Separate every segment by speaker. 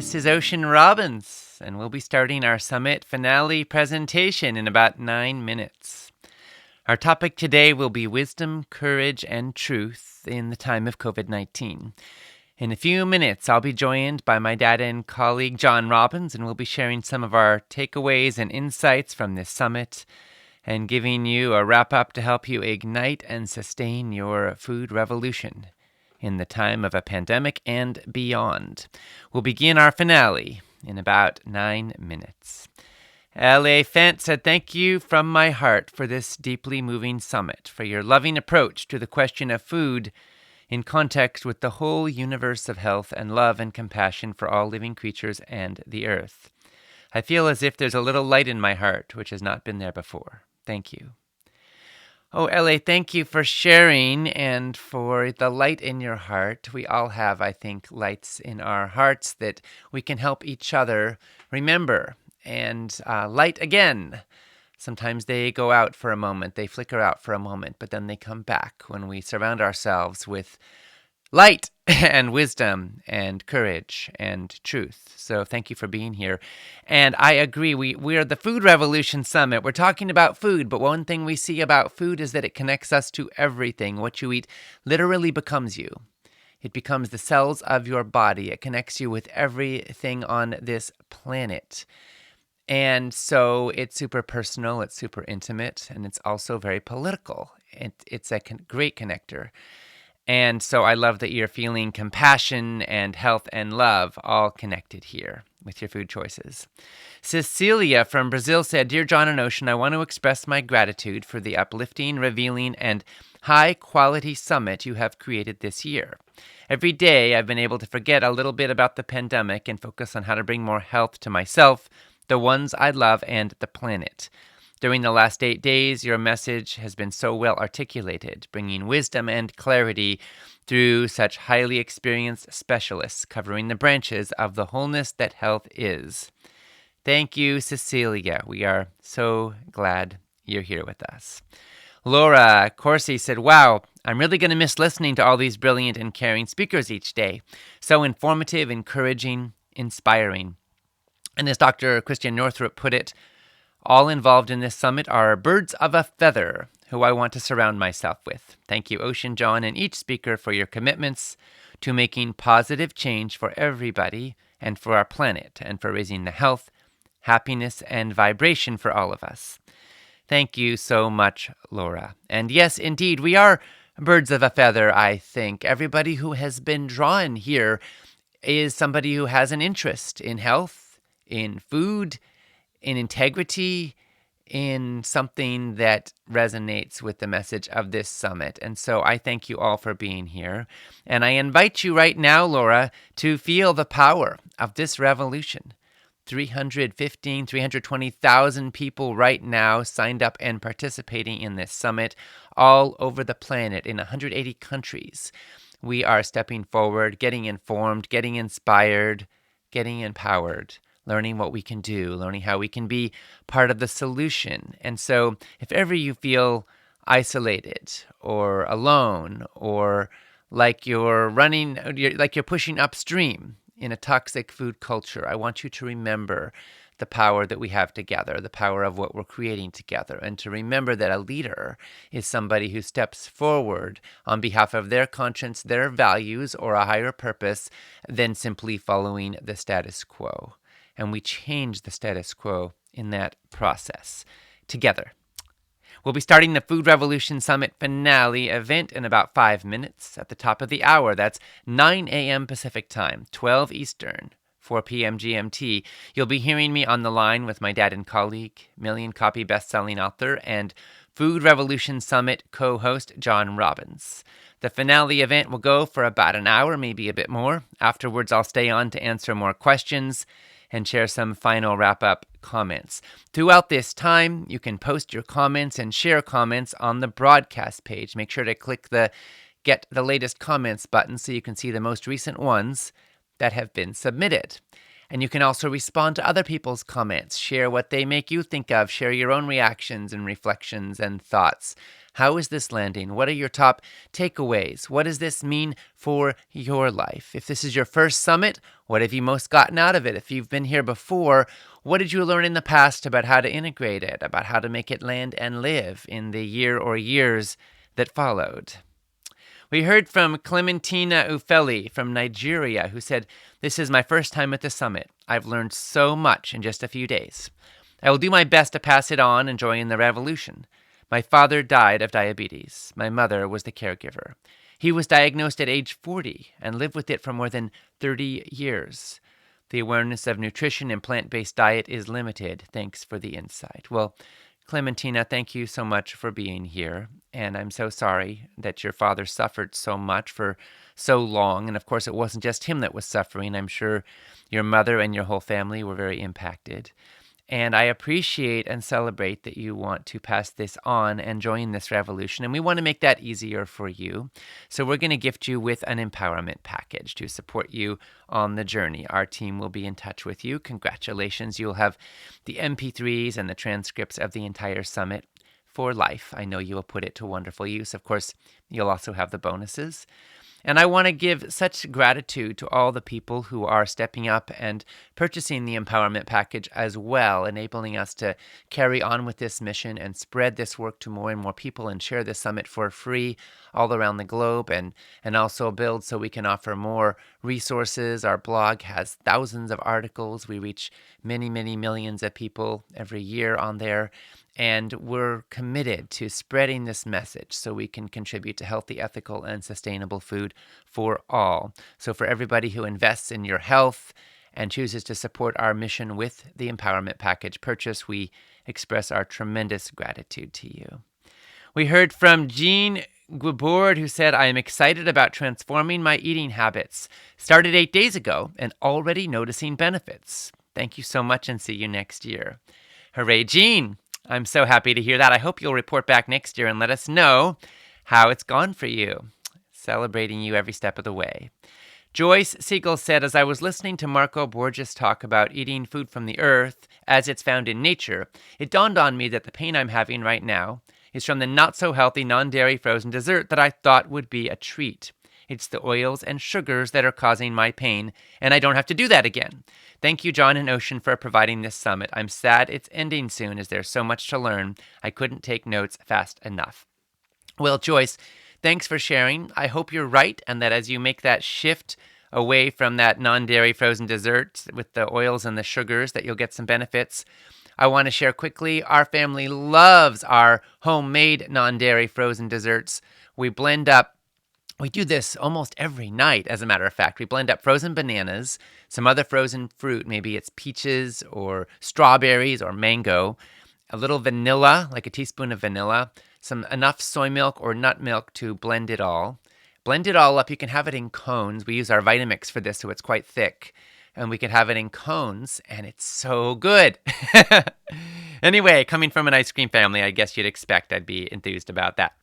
Speaker 1: This is Ocean Robbins, and we'll be starting our summit finale presentation in about 9 minutes. Our topic today will be wisdom, courage, and truth in the time of COVID-19. In a few minutes, I'll be joined by my dad and colleague John Robbins, and we'll be sharing some of our takeaways and insights from this summit and giving you a wrap-up to help you ignite and sustain your food revolution in the time of a pandemic and beyond. We'll begin our finale in about 9 minutes. L.A. Fent said, "Thank you from my heart for this deeply moving summit, for your loving approach to the question of food in context with the whole universe of health and love and compassion for all living creatures and the earth. I feel as if there's a little light in my heart, which has not been there before. Thank you." Oh, L.A., thank you for sharing and for the light in your heart. We all have, I think, lights in our hearts that we can help each other remember and light again. Sometimes they go out for a moment, they flicker out for a moment, but then they come back when we surround ourselves with light and wisdom and courage and truth. So thank you for being here. And I agree, we are the Food Revolution Summit. We're talking about food, but one thing we see about food is that it connects us to everything. What you eat literally becomes you. It becomes the cells of your body. It connects you with everything on this planet. And so it's super personal, it's super intimate, and it's also very political. It's a great connector. And so I love that you're feeling compassion and health and love all connected here with your food choices. Cecilia from Brazil said, "Dear John and Ocean, I want to express my gratitude for the uplifting, revealing, and high-quality summit you have created this year. Every day I've been able to forget a little bit about the pandemic and focus on how to bring more health to myself, the ones I love, and the planet. During the last 8 days, your message has been so well articulated, bringing wisdom and clarity through such highly experienced specialists covering the branches of the wholeness that health is." Thank you, Cecilia. We are so glad you're here with us. Laura Corsi said, "Wow, I'm really going to miss listening to all these brilliant and caring speakers each day. So informative, encouraging, inspiring." And as Dr. Christian Northrup put it, all involved in this summit are birds of a feather who I want to surround myself with. Thank you, Ocean, John, and each speaker for your commitments to making positive change for everybody and for our planet and for raising the health, happiness, and vibration for all of us. Thank you so much, Laura. And yes, indeed, we are birds of a feather, I think. Everybody who has been drawn here is somebody who has an interest in health, in food, in integrity, in something that resonates with the message of this summit. And so I thank you all for being here. And I invite you right now, Laura, to feel the power of this revolution. 320,000 people right now signed up and participating in this summit all over the planet in 180 countries. We are stepping forward, getting informed, getting inspired, getting empowered, learning what we can do, learning how we can be part of the solution. And so if ever you feel isolated or alone or like you're pushing upstream in a toxic food culture, I want you to remember the power that we have together, the power of what we're creating together, and to remember that a leader is somebody who steps forward on behalf of their conscience, their values, or a higher purpose than simply following the status quo. And we change the status quo in that process together. We'll be starting the Food Revolution Summit finale event in about 5 minutes at the top of the hour. That's 9 a.m. Pacific Time, 12 Eastern, 4 p.m. GMT. You'll be hearing me on the line with my dad and colleague, million-copy best-selling author, and Food Revolution Summit co-host John Robbins. The finale event will go for about an hour, maybe a bit more. Afterwards, I'll stay on to answer more questions and share some final wrap-up comments. Throughout this time, you can post your comments and share comments on the broadcast page. Make sure to click the Get the Latest Comments button so you can see the most recent ones that have been submitted. And you can also respond to other people's comments, share what they make you think of, share your own reactions and reflections and thoughts. How is this landing? What are your top takeaways? What does this mean for your life? If this is your first summit, what have you most gotten out of it? If you've been here before, what did you learn in the past about how to integrate it, about how to make it land and live in the year or years that followed? We heard from Clementina Ufeli from Nigeria, who said, "This is my first time at the summit. I've learned so much in just a few days. I will do my best to pass it on and join in the revolution. My father died of diabetes. My mother was the caregiver. He was diagnosed at age 40 and lived with it for more than 30 years. The awareness of nutrition and plant-based diet is limited. Thanks for the insight." Well, Clementina, thank you so much for being here. And I'm so sorry that your father suffered so much for so long. And of course, it wasn't just him that was suffering. I'm sure your mother and your whole family were very impacted. And I appreciate and celebrate that you want to pass this on and join this revolution. And we want to make that easier for you. So we're going to gift you with an empowerment package to support you on the journey. Our team will be in touch with you. Congratulations. You'll have the MP3s and the transcripts of the entire summit for life. I know you will put it to wonderful use. Of course, you'll also have the bonuses. And I want to give such gratitude to all the people who are stepping up and purchasing the empowerment package as well, enabling us to carry on with this mission and spread this work to more and more people and share this summit for free all around the globe, and also build so we can offer more resources. Our blog has thousands of articles. We reach many, many millions of people every year on there. And we're committed to spreading this message so we can contribute to healthy, ethical, and sustainable food for all. So for everybody who invests in your health and chooses to support our mission with the Empowerment Package purchase, we express our tremendous gratitude to you. We heard from Jean Guibourd, who said, "I am excited about transforming my eating habits. Started 8 days ago and already noticing benefits. Thank you so much and see you next year." Hooray, Jean! I'm so happy to hear that. I hope you'll report back next year and let us know how it's gone for you. Celebrating you every step of the way. Joyce Siegel said, "As I was listening to Marco Borges talk about eating food from the earth as it's found in nature, it dawned on me that the pain I'm having right now is from the not-so-healthy non-dairy frozen dessert that I thought would be a treat. It's the oils and sugars that are causing my pain, and I don't have to do that again. Thank you, John and Ocean, for providing this summit. I'm sad it's ending soon as there's so much to learn. I couldn't take notes fast enough." Well, Joyce, thanks for sharing. I hope you're right, and that as you make that shift away from that non-dairy frozen dessert with the oils and the sugars, that you'll get some benefits. I want to share quickly, our family loves our homemade non-dairy frozen desserts. We do this almost every night, as a matter of fact. We blend up frozen bananas, some other frozen fruit, maybe it's peaches or strawberries or mango, a little vanilla, like a teaspoon of vanilla, enough soy milk or nut milk to blend it all. Blend it all up. You can have it in cones. We use our Vitamix for this, so it's quite thick. And we can have it in cones, and it's so good. Anyway, coming from an ice cream family, I guess you'd expect I'd be enthused about that.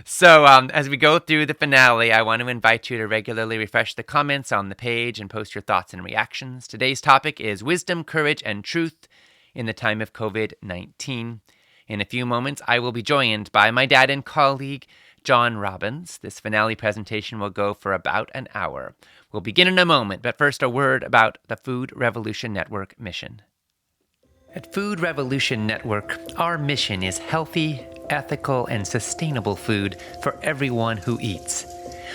Speaker 1: So as we go through the finale, I want to invite you to regularly refresh the comments on the page and post your thoughts and reactions. Today's topic is wisdom, courage, and truth in the time of COVID-19. In a few moments, I will be joined by my dad and colleague, John Robbins. This finale presentation will go for about an hour. We'll begin in a moment, but first a word about the Food Revolution Network mission. At Food Revolution Network, our mission is healthy, ethical, and sustainable food for everyone who eats.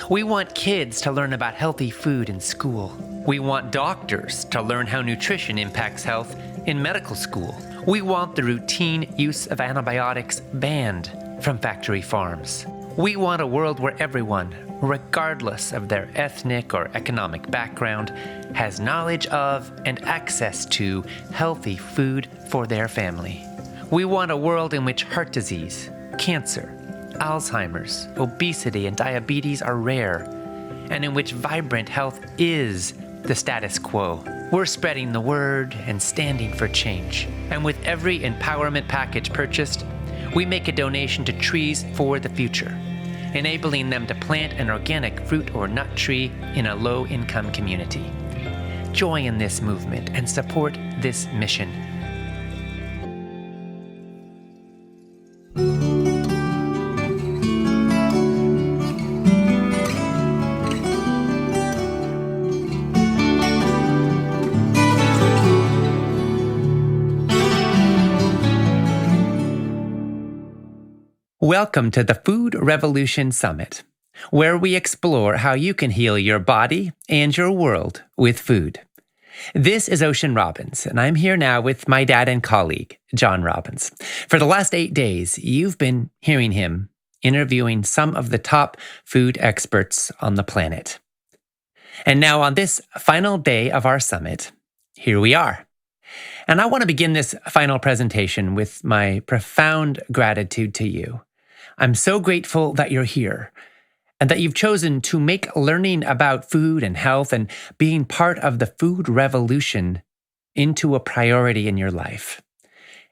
Speaker 1: We want kids to learn about healthy food in school. We want doctors to learn how nutrition impacts health in medical school. We want the routine use of antibiotics banned from factory farms. We want a world where everyone, regardless of their ethnic or economic background, has knowledge of and access to healthy food for their family. We want a world in which heart disease, cancer, Alzheimer's, obesity, and diabetes are rare, and in which vibrant health is the status quo. We're spreading the word and standing for change. And with every empowerment package purchased, we make a donation to Trees for the Future, enabling them to plant an organic fruit or nut tree in a low-income community. joy in this movement and support this mission. Welcome to the Food Revolution Summit, where we explore how you can heal your body and your world with food. This is Ocean Robbins, and I'm here now with my dad and colleague, John Robbins. For the last 8 days, you've been hearing him interviewing some of the top food experts on the planet. And now on this final day of our summit, here we are. And I want to begin this final presentation with my profound gratitude to you. I'm so grateful that you're here and that you've chosen to make learning about food and health and being part of the food revolution into a priority in your life,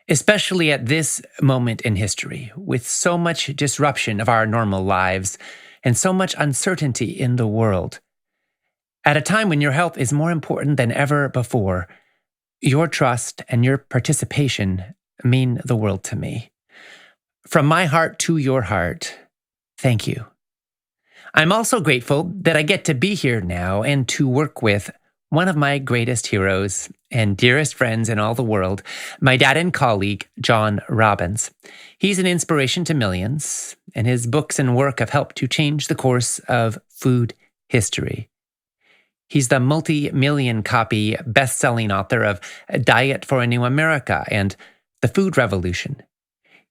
Speaker 1: especially at this moment in history with so much disruption of our normal lives and so much uncertainty in the world. At a time when your health is more important than ever before, your trust and your participation mean the world to me. From my heart to your heart, thank you. I'm also grateful that I get to be here now and to work with one of my greatest heroes and dearest friends in all the world, my dad and colleague, John Robbins. He's an inspiration to millions, and his books and work have helped to change the course of food history. He's the multi-million copy best-selling author of Diet for a New America and The Food Revolution.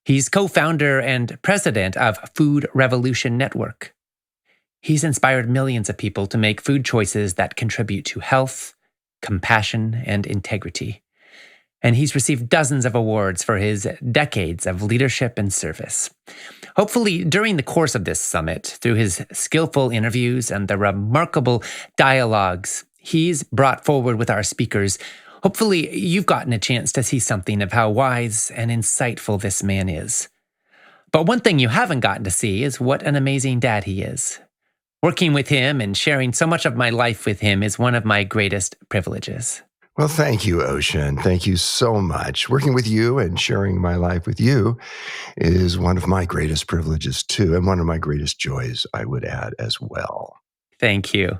Speaker 1: He's co-founder and president of Food Revolution Network. He's inspired millions of people to make food choices that contribute to health, compassion, and integrity. And he's received dozens of awards for his decades of leadership and service. Hopefully, during the course of this summit, through his skillful interviews and the remarkable dialogues he's brought forward with our speakers, hopefully you've gotten a chance to see something of how wise and insightful this man is. But one thing you haven't gotten to see is what an amazing dad he is. Working with him and sharing so much of my life with him is one of my greatest privileges.
Speaker 2: Well, thank you, Ocean. Thank you so much. Working with you and sharing my life with you is one of my greatest privileges, too, and one of my greatest joys, I would add, as well.
Speaker 1: Thank you.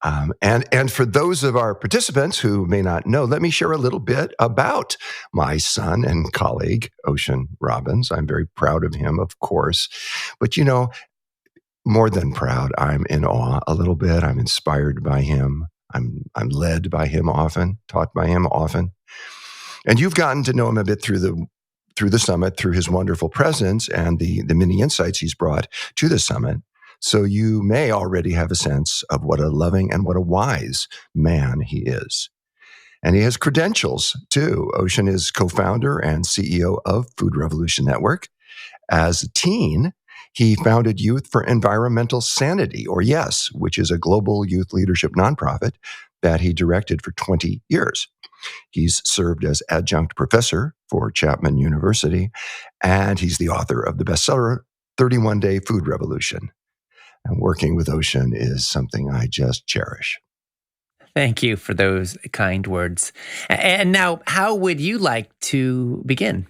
Speaker 2: And for those of our participants who may not know, let me share a little bit about my son and colleague, Ocean Robbins. I'm very proud of him, of course. But, more than proud, I'm in awe a little bit. I'm inspired by him. I'm led by him often, taught by him often. And you've gotten to know him a bit through the summit, through his wonderful presence and the many insights he's brought to the summit. So you may already have a sense of what a loving and what a wise man he is. And he has credentials, too. Ocean is co-founder and CEO of Food Revolution Network. As a teen, he founded Youth for Environmental Sanity, or YES, which is a global youth leadership nonprofit that he directed for 20 years. He's served as adjunct professor for Chapman University, and he's the author of the bestseller, 31-Day Food Revolution. And working with Ocean is something I just cherish.
Speaker 1: Thank you for those kind words. And now, how would you like to begin?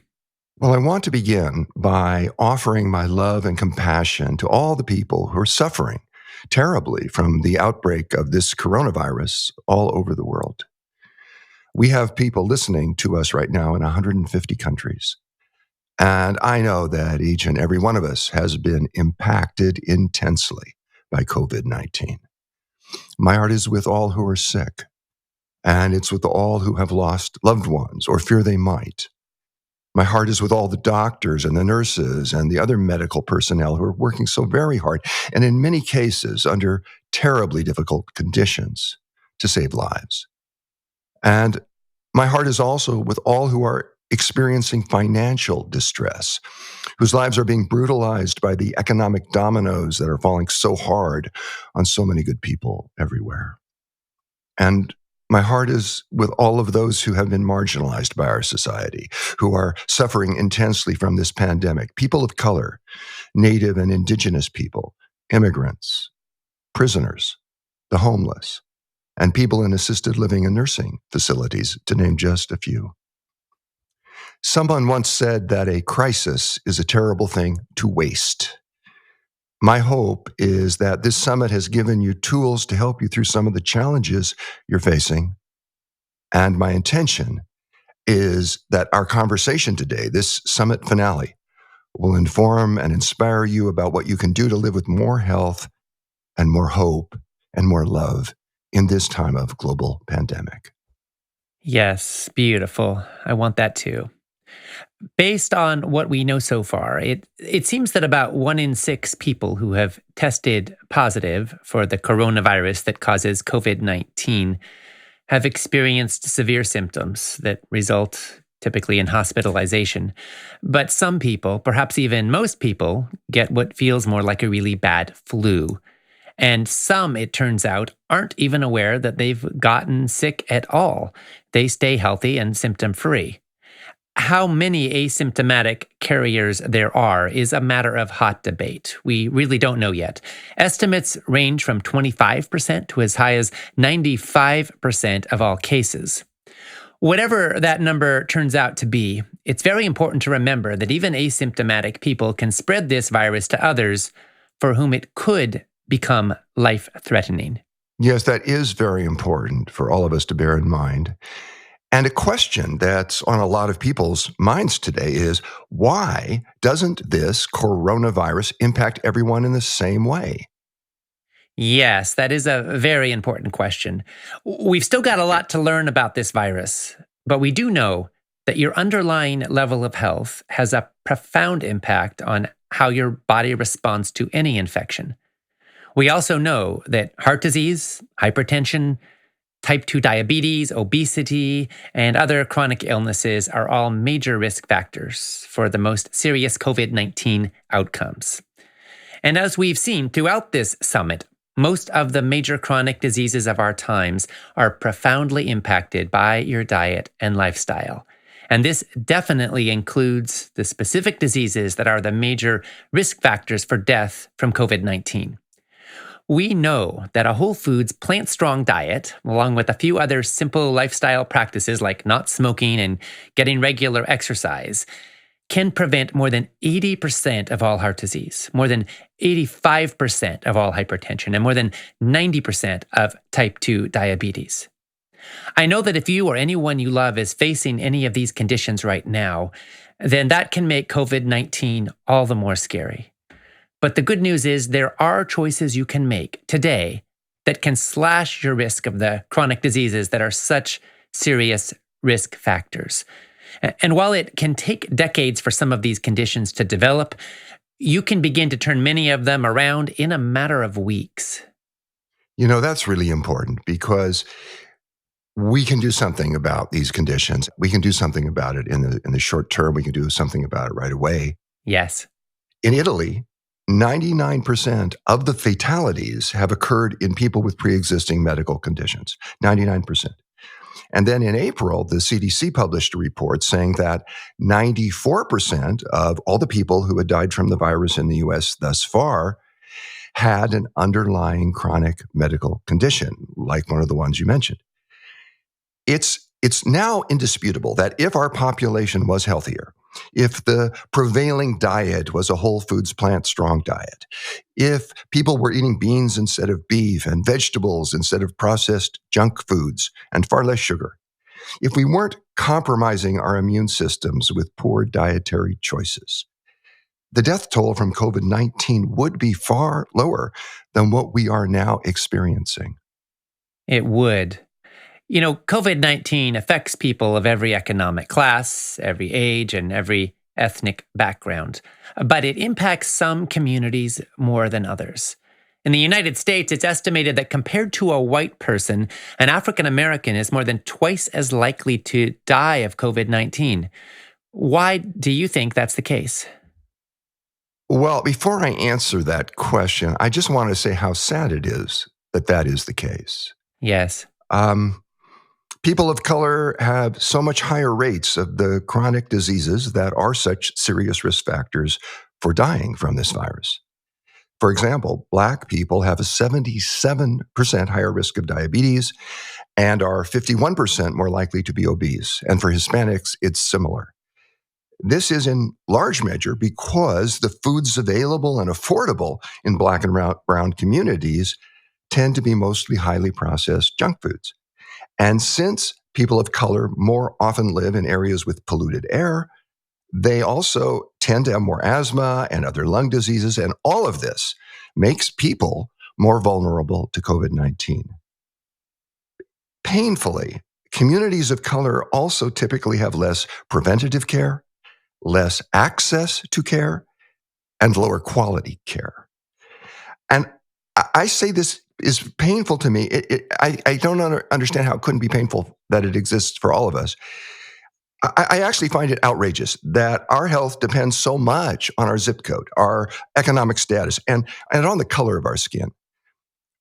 Speaker 2: Well, I want to begin by offering my love and compassion to all the people who are suffering terribly from the outbreak of this coronavirus all over the world. We have people listening to us right now in 150 countries. And I know that each and every one of us has been impacted intensely by COVID-19. My heart is with all who are sick, and it's with all who have lost loved ones or fear they might. My heart is with all the doctors and the nurses and the other medical personnel who are working so very hard, and in many cases under terribly difficult conditions to save lives. And my heart is also with all who are experiencing financial distress, whose lives are being brutalized by the economic dominoes that are falling so hard on so many good people everywhere. And my heart is with all of those who have been marginalized by our society, who are suffering intensely from this pandemic, people of color, Native and Indigenous people, immigrants, prisoners, the homeless, and people in assisted living and nursing facilities, to name just a few. Someone once said that a crisis is a terrible thing to waste. My hope is that this summit has given you tools to help you through some of the challenges you're facing. And my intention is that our conversation today, this summit finale, will inform and inspire you about what you can do to live with more health and more hope and more love in this time of global pandemic.
Speaker 1: Yes, beautiful. I want that too. Based on what we know so far, it seems that about 1 in 6 people who have tested positive for the coronavirus that causes COVID-19 have experienced severe symptoms that result typically in hospitalization. But some people, perhaps even most people, get what feels more like a really bad flu. And some, it turns out, aren't even aware that they've gotten sick at all. They stay healthy and symptom free. How many asymptomatic carriers there are is a matter of hot debate. We really don't know yet. Estimates range from 25% to as high as 95% of all cases. Whatever that number turns out to be, it's very important to remember that even asymptomatic people can spread this virus to others for whom it could become life-threatening.
Speaker 2: Yes, that is very important for all of us to bear in mind. And a question that's on a lot of people's minds today is, why doesn't this coronavirus impact everyone in the same way?
Speaker 1: Yes, that is a very important question. We've still got a lot to learn about this virus, but we do know that your underlying level of health has a profound impact on how your body responds to any infection. We also know that heart disease, hypertension, type 2 diabetes, obesity, and other chronic illnesses are all major risk factors for the most serious COVID-19 outcomes. And as we've seen throughout this summit, most of the major chronic diseases of our times are profoundly impacted by your diet and lifestyle. And this definitely includes the specific diseases that are the major risk factors for death from COVID-19. We know that a whole foods, plant-strong diet, along with a few other simple lifestyle practices like not smoking and getting regular exercise, can prevent more than 80% of all heart disease, more than 85% of all hypertension, and more than 90% of type 2 diabetes. I know that if you or anyone you love is facing any of these conditions right now, then that can make COVID-19 all the more scary. But the good news is there are choices you can make today that can slash your risk of the chronic diseases that are such serious risk factors. And while it can take decades for some of these conditions to develop, you can begin to turn many of them around in a matter of weeks.
Speaker 2: You know, that's really important because we can do something about these conditions. We can do something about it in the short term. We can do something about it right away.
Speaker 1: Yes.
Speaker 2: In Italy, 99% of the fatalities have occurred in people with pre-existing medical conditions. 99%. And then in April, the CDC published a report saying that 94% of all the people who had died from the virus in the US thus far had an underlying chronic medical condition, like one of the ones you mentioned. It's now indisputable that if our population was healthier, if the prevailing diet was a whole foods, plant-strong diet, if people were eating beans instead of beef and vegetables instead of processed junk foods and far less sugar, if we weren't compromising our immune systems with poor dietary choices, the death toll from COVID-19 would be far lower than what we are now experiencing.
Speaker 1: It would. You know, COVID-19 affects people of every economic class, every age, and every ethnic background. But it impacts some communities more than others. In the United States, it's estimated that compared to a white person, an African American is more than twice as likely to die of COVID-19. Why do you think that's the case?
Speaker 2: Well, before I answer that question, I just want to say how sad it is that that is the case.
Speaker 1: Yes.
Speaker 2: People of color have so much higher rates of the chronic diseases that are such serious risk factors for dying from this virus. For example, Black people have a 77% higher risk of diabetes and are 51% more likely to be obese. And for Hispanics, it's similar. This is in large measure because the foods available and affordable in Black and brown communities tend to be mostly highly processed junk foods. And since people of color more often live in areas with polluted air, they also tend to have more asthma and other lung diseases. And all of this makes people more vulnerable to COVID-19. Painfully, communities of color also typically have less preventative care, less access to care, and lower quality care. And I say this is painful to me. I don't understand how it couldn't be painful that it exists for all of us. I actually find it outrageous that our health depends so much on our zip code, our economic status, and on the color of our skin.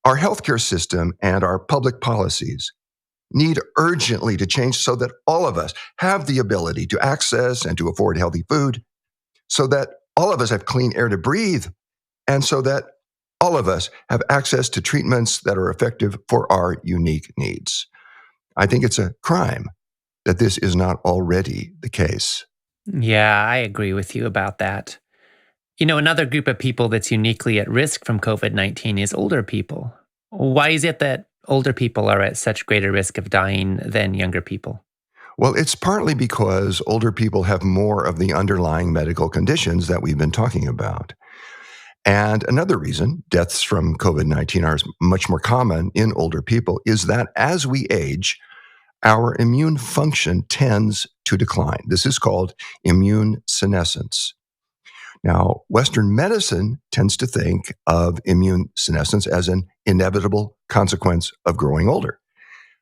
Speaker 2: Our healthcare system and our public policies need urgently to change so that all of us have the ability to access and to afford healthy food, so that all of us have clean air to breathe, and so that all of us have access to treatments that are effective for our unique needs. I think it's a crime that this is not already the case.
Speaker 1: Yeah, I agree with you about that. Another group of people that's uniquely at risk from COVID-19 is older people. Why is it that older people are at such greater risk of dying than younger people?
Speaker 2: Well, it's partly because older people have more of the underlying medical conditions that we've been talking about. And another reason deaths from COVID-19 are much more common in older people is that as we age, our immune function tends to decline. This is called immune senescence. Now, Western medicine tends to think of immune senescence as an inevitable consequence of growing older.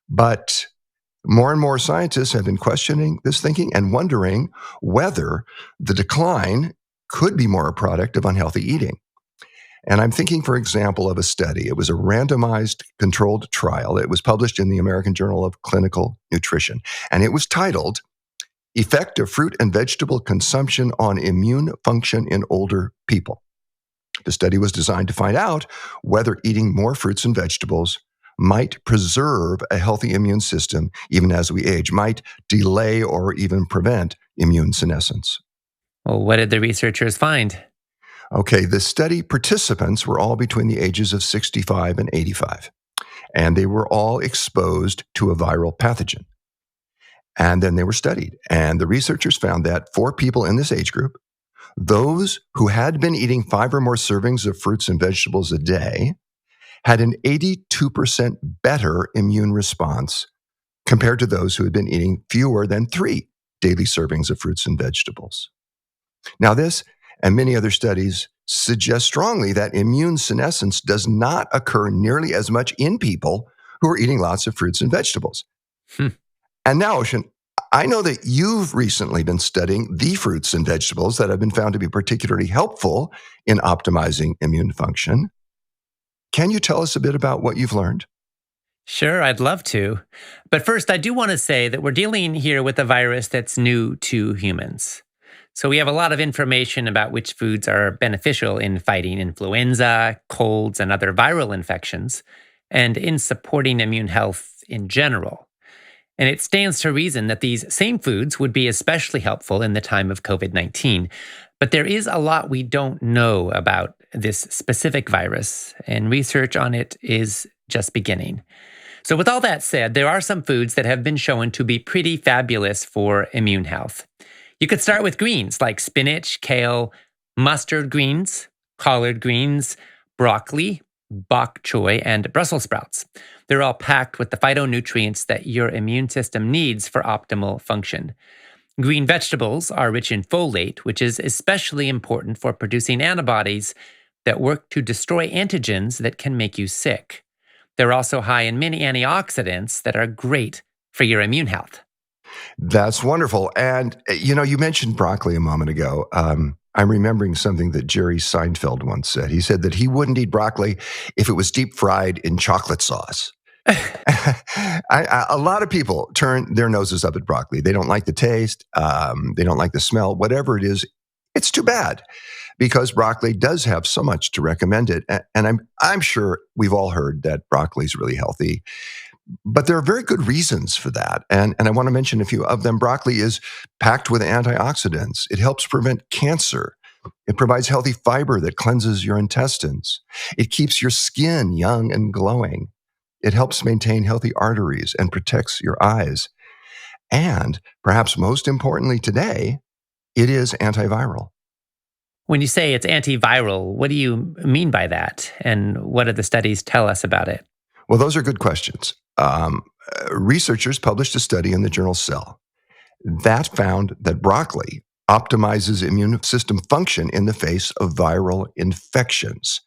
Speaker 2: But more and more scientists have been questioning this thinking and wondering whether the decline could be more a product of unhealthy eating. And I'm thinking, for example, of a study. It was a randomized controlled trial. It was published in the American Journal of Clinical Nutrition, and it was titled Effect of Fruit and Vegetable Consumption on Immune Function in Older People. The study was designed to find out whether eating more fruits and vegetables might preserve a healthy immune system even as we age, might delay or even prevent immune senescence.
Speaker 1: Well, what did the researchers find?
Speaker 2: Okay, the study participants were all between the ages of 65 and 85, and they were all exposed to a viral pathogen. And then they were studied, and the researchers found that for people in this age group, those who had been eating 5 or more servings of fruits and vegetables a day had an 82% better immune response compared to those who had been eating fewer than 3 daily servings of fruits and vegetables. Now, this and many other studies suggest strongly that immune senescence does not occur nearly as much in people who are eating lots of fruits and vegetables. And now, Ocean, I know that you've recently been studying the fruits and vegetables that have been found to be particularly helpful in optimizing immune function. Can you tell us a bit about what you've learned?
Speaker 1: Sure, I'd love to. But first, I do want to say that we're dealing here with a virus that's new to humans. So we have a lot of information about which foods are beneficial in fighting influenza, colds, and other viral infections, and in supporting immune health in general. And it stands to reason that these same foods would be especially helpful in the time of COVID-19. But there is a lot we don't know about this specific virus, and research on it is just beginning. So with all that said, there are some foods that have been shown to be pretty fabulous for immune health. You could start with greens like spinach, kale, mustard greens, collard greens, broccoli, bok choy, and Brussels sprouts. They're all packed with the phytonutrients that your immune system needs for optimal function. Green vegetables are rich in folate, which is especially important for producing antibodies that work to destroy antigens that can make you sick. They're also high in many antioxidants that are great for your immune health.
Speaker 2: That's wonderful. And, you mentioned broccoli a moment ago. I'm remembering something that Jerry Seinfeld once said. He said that he wouldn't eat broccoli if it was deep fried in chocolate sauce. A lot of people turn their noses up at broccoli. They don't like the taste. They don't like the smell. Whatever it is, It's too bad because broccoli does have so much to recommend it. And I'm sure we've all heard that broccoli is really healthy, but there are very good reasons for that. And I want to mention a few of them. Broccoli is packed with antioxidants. It helps prevent cancer. It provides healthy fiber that cleanses your intestines. It keeps your skin young and glowing. It helps maintain healthy arteries and protects your eyes. And perhaps most importantly today, it is antiviral.
Speaker 1: When you say it's antiviral, what do you mean by that? And what do the studies tell us about it?
Speaker 2: Well, those are good questions. Researchers published a study in the journal Cell that found that broccoli optimizes immune system function in the face of viral infections.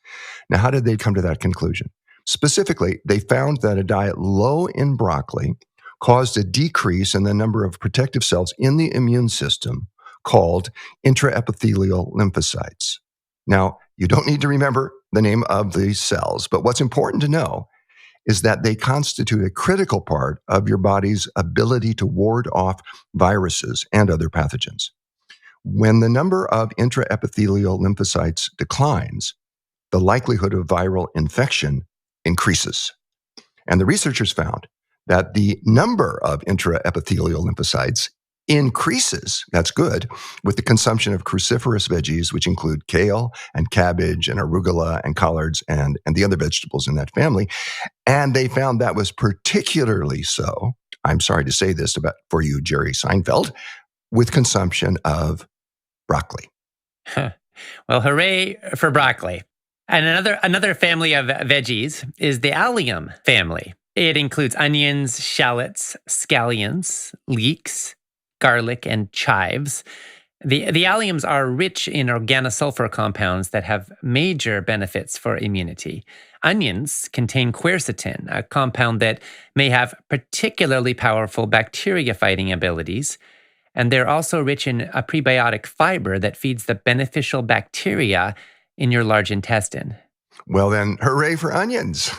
Speaker 2: Now, how did they come to that conclusion? Specifically, they found that a diet low in broccoli caused a decrease in the number of protective cells in the immune system called intraepithelial lymphocytes. Now, you don't need to remember the name of these cells, but what's important to know is that they constitute a critical part of your body's ability to ward off viruses and other pathogens. When the number of intraepithelial lymphocytes declines, the likelihood of viral infection increases. And the researchers found that the number of intraepithelial lymphocytes increases, that's good, with the consumption of cruciferous veggies, which include kale and cabbage and arugula and collards and the other vegetables in that family. And they found that was particularly so, I'm sorry to say this about for you, Jerry Seinfeld, with consumption of broccoli.
Speaker 1: Well, hooray for broccoli. And another family of veggies is the allium family. It includes onions, shallots, scallions, leeks, garlic, and chives. The alliums are rich in organosulfur compounds that have major benefits for immunity. Onions contain quercetin, a compound that may have particularly powerful bacteria-fighting abilities. And they're also rich in a prebiotic fiber that feeds the beneficial bacteria in your large intestine.
Speaker 2: Well, then, hooray for onions.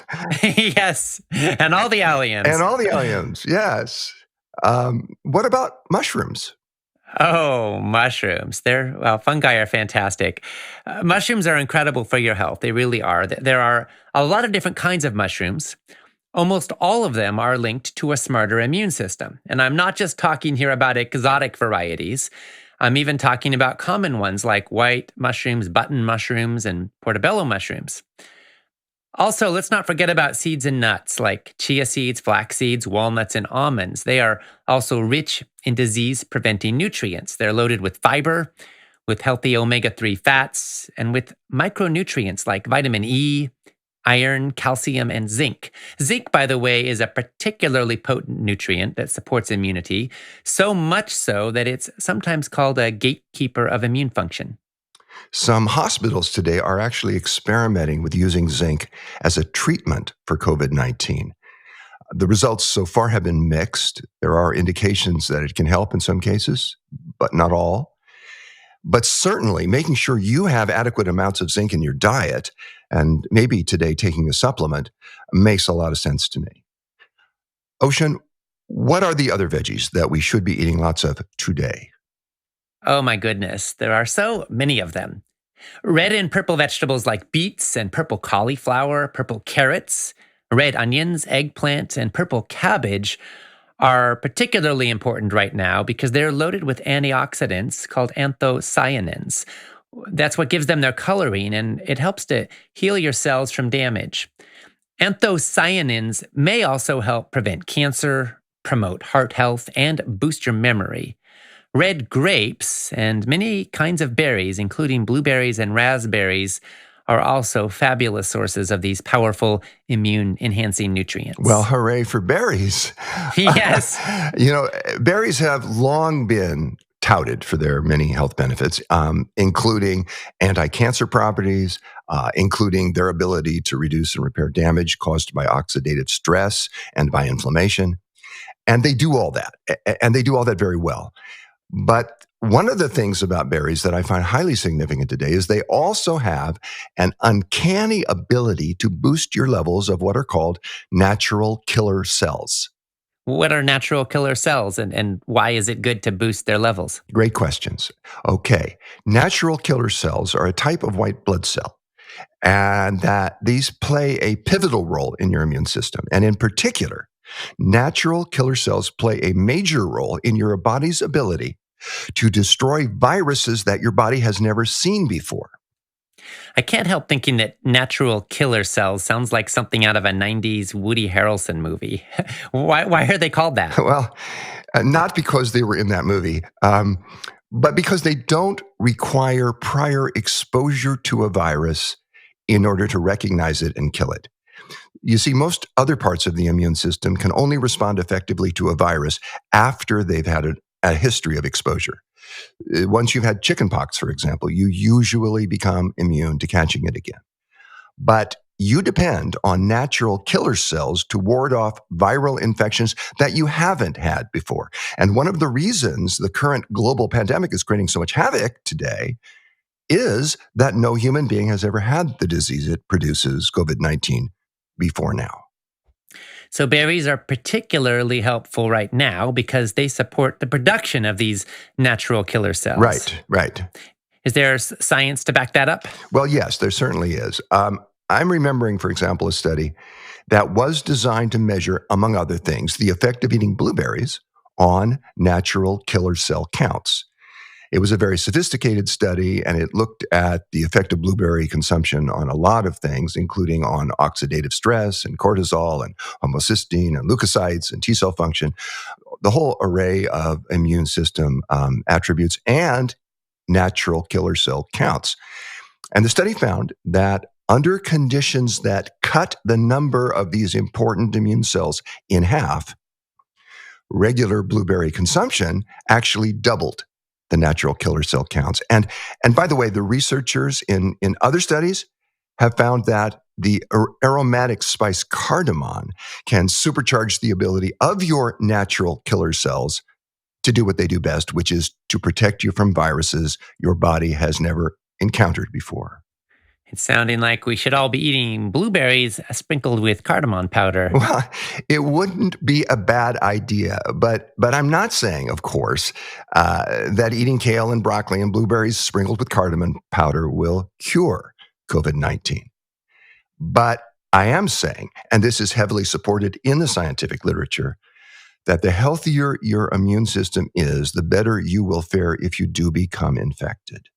Speaker 1: Yes, and all the alliums.
Speaker 2: And all the alliums, yes. What about mushrooms?
Speaker 1: Oh, mushrooms. Fungi are fantastic. Mushrooms are incredible for your health. They really are. There are a lot of different kinds of mushrooms. Almost all of them are linked to a smarter immune system. And I'm not just talking here about exotic varieties. I'm even talking about common ones like white mushrooms, button mushrooms, and portobello mushrooms. Also, let's not forget about seeds and nuts like chia seeds, flax seeds, walnuts, and almonds. They are also rich in disease-preventing nutrients. They're loaded with fiber, with healthy omega-3 fats, and with micronutrients like vitamin E, iron, calcium, and zinc. Zinc, by the way, is a particularly potent nutrient that supports immunity, so much so that it's sometimes called a gatekeeper of immune function.
Speaker 2: Some hospitals today are actually experimenting with using zinc as a treatment for COVID-19. The results so far have been mixed. There are indications that it can help in some cases, but not all. But certainly making sure you have adequate amounts of zinc in your diet, and maybe today taking a supplement, makes a lot of sense to me. Ocean, what are the other veggies that we should be eating lots of today?
Speaker 1: Oh my goodness, there are so many of them. Red and purple vegetables like beets and purple cauliflower, purple carrots, red onions, eggplant, and purple cabbage are particularly important right now because they're loaded with antioxidants called anthocyanins. That's what gives them their coloring, and it helps to heal your cells from damage. Anthocyanins may also help prevent cancer, promote heart health, and boost your memory. Red grapes and many kinds of berries, including blueberries and raspberries, are also fabulous sources of these powerful immune-enhancing nutrients.
Speaker 2: Well, hooray for berries.
Speaker 1: Yes.
Speaker 2: Berries have long been touted for their many health benefits, including anti-cancer properties, including their ability to reduce and repair damage caused by oxidative stress and by inflammation. And they do all that, and they do all that very well. But one of the things about berries that I find highly significant today is they also have an uncanny ability to boost your levels of what are called natural killer cells.
Speaker 1: What are natural killer cells and why is it good to boost their levels?
Speaker 2: Great questions. Okay. Natural killer cells are a type of white blood cell, and that these play a pivotal role in your immune system. And in particular, natural killer cells play a major role in your body's ability to destroy viruses that your body has never seen before.
Speaker 1: I can't help thinking that natural killer cells sounds like something out of a 90s Woody Harrelson movie. Why are they called that?
Speaker 2: Well, not because they were in that movie, but because they don't require prior exposure to a virus in order to recognize it and kill it. You see, most other parts of the immune system can only respond effectively to a virus after they've had a history of exposure. Once you've had chickenpox, for example, you usually become immune to catching it again. But you depend on natural killer cells to ward off viral infections that you haven't had before. And one of the reasons the current global pandemic is creating so much havoc today is that no human being has ever had the disease it produces, COVID-19, before now.
Speaker 1: So berries are particularly helpful right now because they support the production of these natural killer cells.
Speaker 2: Right.
Speaker 1: Is there science to back that up?
Speaker 2: Well, yes, there certainly is. I'm remembering, for example, a study that was designed to measure, among other things, the effect of eating blueberries on natural killer cell counts. It was a very sophisticated study, and it looked at the effect of blueberry consumption on a lot of things, including on oxidative stress and cortisol and homocysteine and leukocytes and T cell function, the whole array of immune system attributes and natural killer cell counts. And the study found that under conditions that cut the number of these important immune cells in half, regular blueberry consumption actually doubled the natural killer cell counts. And by the way, the researchers in other studies have found that the aromatic spice cardamom can supercharge the ability of your natural killer cells to do what they do best, which is to protect you from viruses your body has never encountered before.
Speaker 1: It's sounding like we should all be eating blueberries sprinkled with cardamom powder.
Speaker 2: Well, it wouldn't be a bad idea, but I'm not saying, of course, that eating kale and broccoli and blueberries sprinkled with cardamom powder will cure COVID-19. But I am saying, and this is heavily supported in the scientific literature, that the healthier your immune system is, the better you will fare if you do become infected.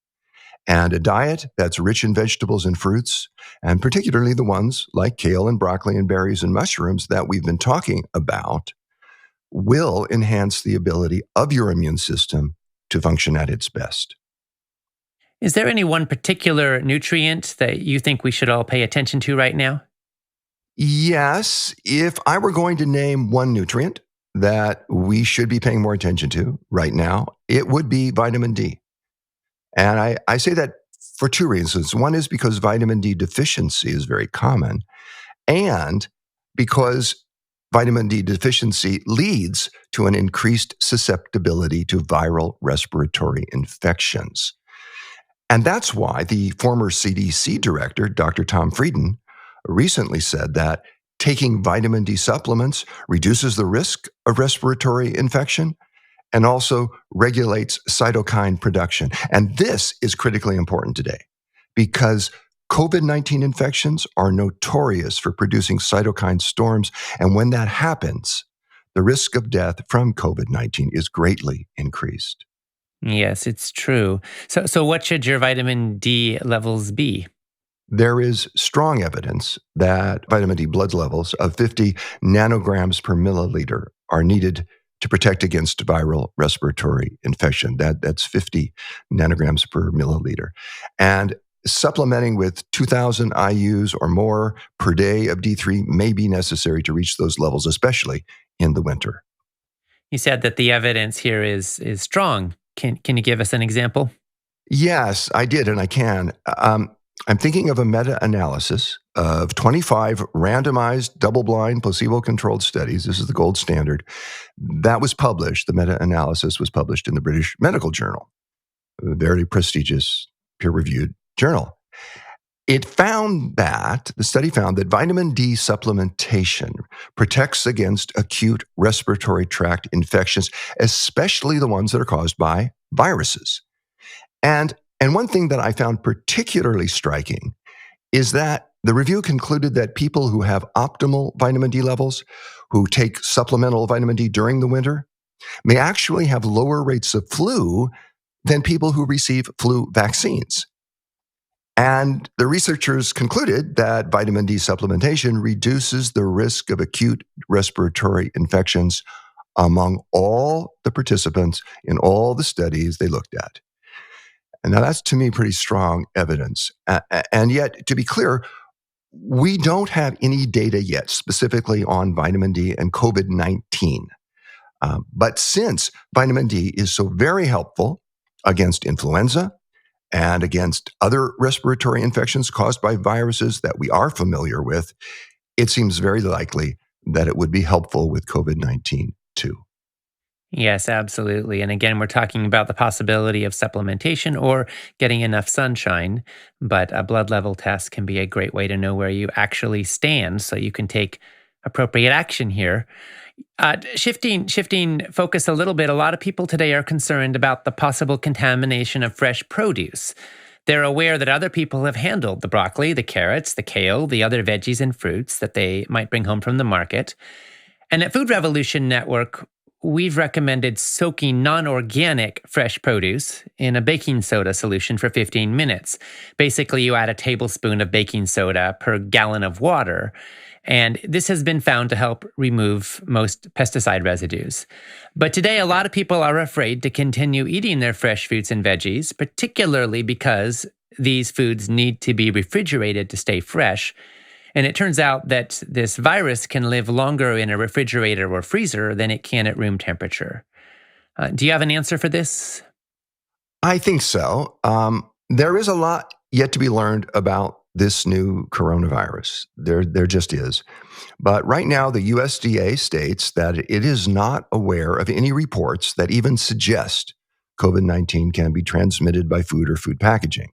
Speaker 2: And a diet that's rich in vegetables and fruits, and particularly the ones like kale and broccoli and berries and mushrooms that we've been talking about, will enhance the ability of your immune system to function at its best.
Speaker 1: Is there any one particular nutrient that you think we should all pay attention to right now?
Speaker 2: Yes, if I were going to name one nutrient that we should be paying more attention to right now, it would be vitamin D. And I say that for two reasons. One is because vitamin D deficiency is very common, and because vitamin D deficiency leads to an increased susceptibility to viral respiratory infections. And that's why the former CDC director, Dr. Tom Frieden, recently said that taking vitamin D supplements reduces the risk of respiratory infection and also regulates cytokine production. And this is critically important today because COVID-19 infections are notorious for producing cytokine storms. And when that happens, the risk of death from COVID-19 is greatly increased.
Speaker 1: Yes, it's true. So what should your vitamin D levels be?
Speaker 2: There is strong evidence that vitamin D blood levels of 50 nanograms per milliliter are needed to protect against viral respiratory infection. That's 50 nanograms per milliliter. And supplementing with 2,000 IUs or more per day of D3 may be necessary to reach those levels, especially in the winter.
Speaker 1: You said that the evidence here is strong. Can you give us an example?
Speaker 2: Yes, I did, and I can. I'm thinking of a meta-analysis of 25 randomized, double-blind, placebo-controlled studies. This is the gold standard. That was published. The meta-analysis was published in the British Medical Journal, a very prestigious, peer-reviewed journal. The study found that vitamin D supplementation protects against acute respiratory tract infections, especially the ones that are caused by viruses. And, and one thing that I found particularly striking is that the review concluded that people who have optimal vitamin D levels, who take supplemental vitamin D during the winter, may actually have lower rates of flu than people who receive flu vaccines. And the researchers concluded that vitamin D supplementation reduces the risk of acute respiratory infections among all the participants in all the studies they looked at. And now that's to me pretty strong evidence. And yet, to be clear, we don't have any data yet specifically on vitamin D and COVID 19. But since vitamin D is so very helpful against influenza, and against other respiratory infections caused by viruses that we are familiar with, it seems very likely that it would be helpful with COVID 19 too.
Speaker 1: Yes, absolutely. And again, we're talking about the possibility of supplementation or getting enough sunshine, but a blood level test can be a great way to know where you actually stand so you can take appropriate action here. Shifting focus a little bit, a lot of people today are concerned about the possible contamination of fresh produce. They're aware that other people have handled the broccoli, the carrots, the kale, the other veggies and fruits that they might bring home from the market. And at Food Revolution Network, we've recommended soaking non-organic fresh produce in a baking soda solution for 15 minutes. Basically, you add a tablespoon of baking soda per gallon of water. And this has been found to help remove most pesticide residues. But today, a lot of people are afraid to continue eating their fresh fruits and veggies, particularly because these foods need to be refrigerated to stay fresh. And it turns out that this virus can live longer in a refrigerator or freezer than it can at room temperature. Do you have an answer for this?
Speaker 2: I think so. There is a lot yet to be learned about this new coronavirus. There just is. But right now, the USDA states that it is not aware of any reports that even suggest COVID 19 can be transmitted by food or food packaging.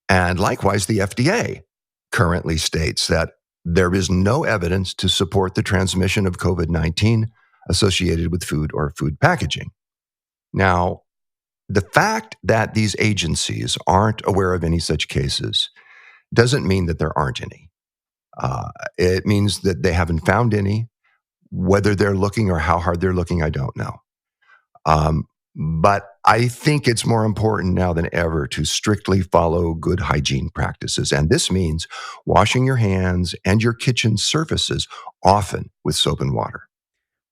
Speaker 2: And likewise, the FDA currently states that there is no evidence to support the transmission of COVID 19 associated with food or food packaging. Now, the fact that these agencies aren't aware of any such cases doesn't mean that there aren't any. It means that they haven't found any. Whether they're looking or how hard they're looking, I don't know. But I think it's more important now than ever to strictly follow good hygiene practices. And this means washing your hands and your kitchen surfaces often with soap and water.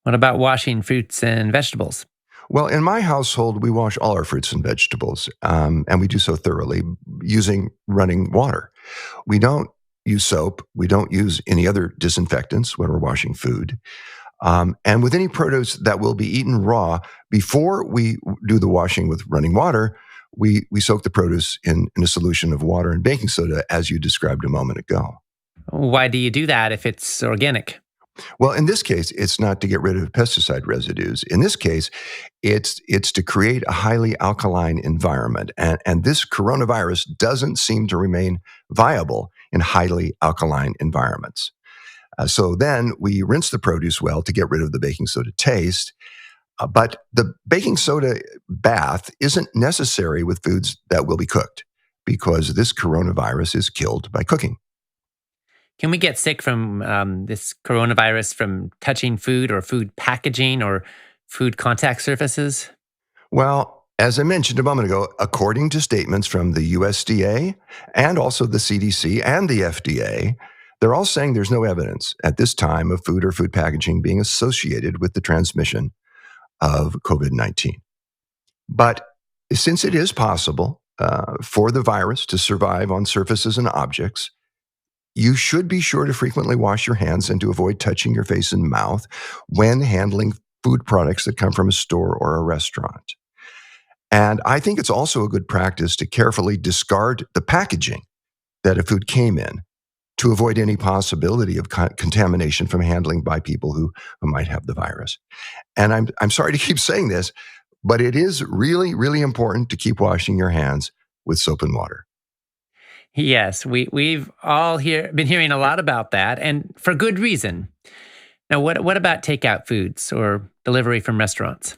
Speaker 1: What about washing fruits and vegetables?
Speaker 2: Well, in my household, we wash all our fruits and vegetables, and we do so thoroughly using running water. We don't use soap. We don't use any other disinfectants when we're washing food. And with any produce that will be eaten raw, before we do the washing with running water, we soak the produce in a solution of water and baking soda, as you described a moment ago.
Speaker 1: Why do you do that if it's organic?
Speaker 2: Well, in this case, it's not to get rid of pesticide residues. In this case, it's to create a highly alkaline environment. And this coronavirus doesn't seem to remain viable in highly alkaline environments. So then we rinse the produce well to get rid of the baking soda taste. But the baking soda bath isn't necessary with foods that will be cooked because this coronavirus is killed by cooking.
Speaker 1: Can we get sick from this coronavirus from touching food or food packaging or food contact surfaces?
Speaker 2: Well, as I mentioned a moment ago, according to statements from the USDA and also the CDC and the FDA, they're all saying there's no evidence at this time of food or food packaging being associated with the transmission of COVID 19. But since it is possible for the virus to survive on surfaces and objects, you should be sure to frequently wash your hands and to avoid touching your face and mouth when handling food products that come from a store or a restaurant. And I think it's also a good practice to carefully discard the packaging that a food came in to avoid any possibility of contamination from handling by people who might have the virus. And I'm sorry to keep saying this, but it is really, really important to keep washing your hands with soap and water.
Speaker 1: Yes, we've all been hearing a lot about that, and for good reason. Now, what about takeout foods or delivery from restaurants?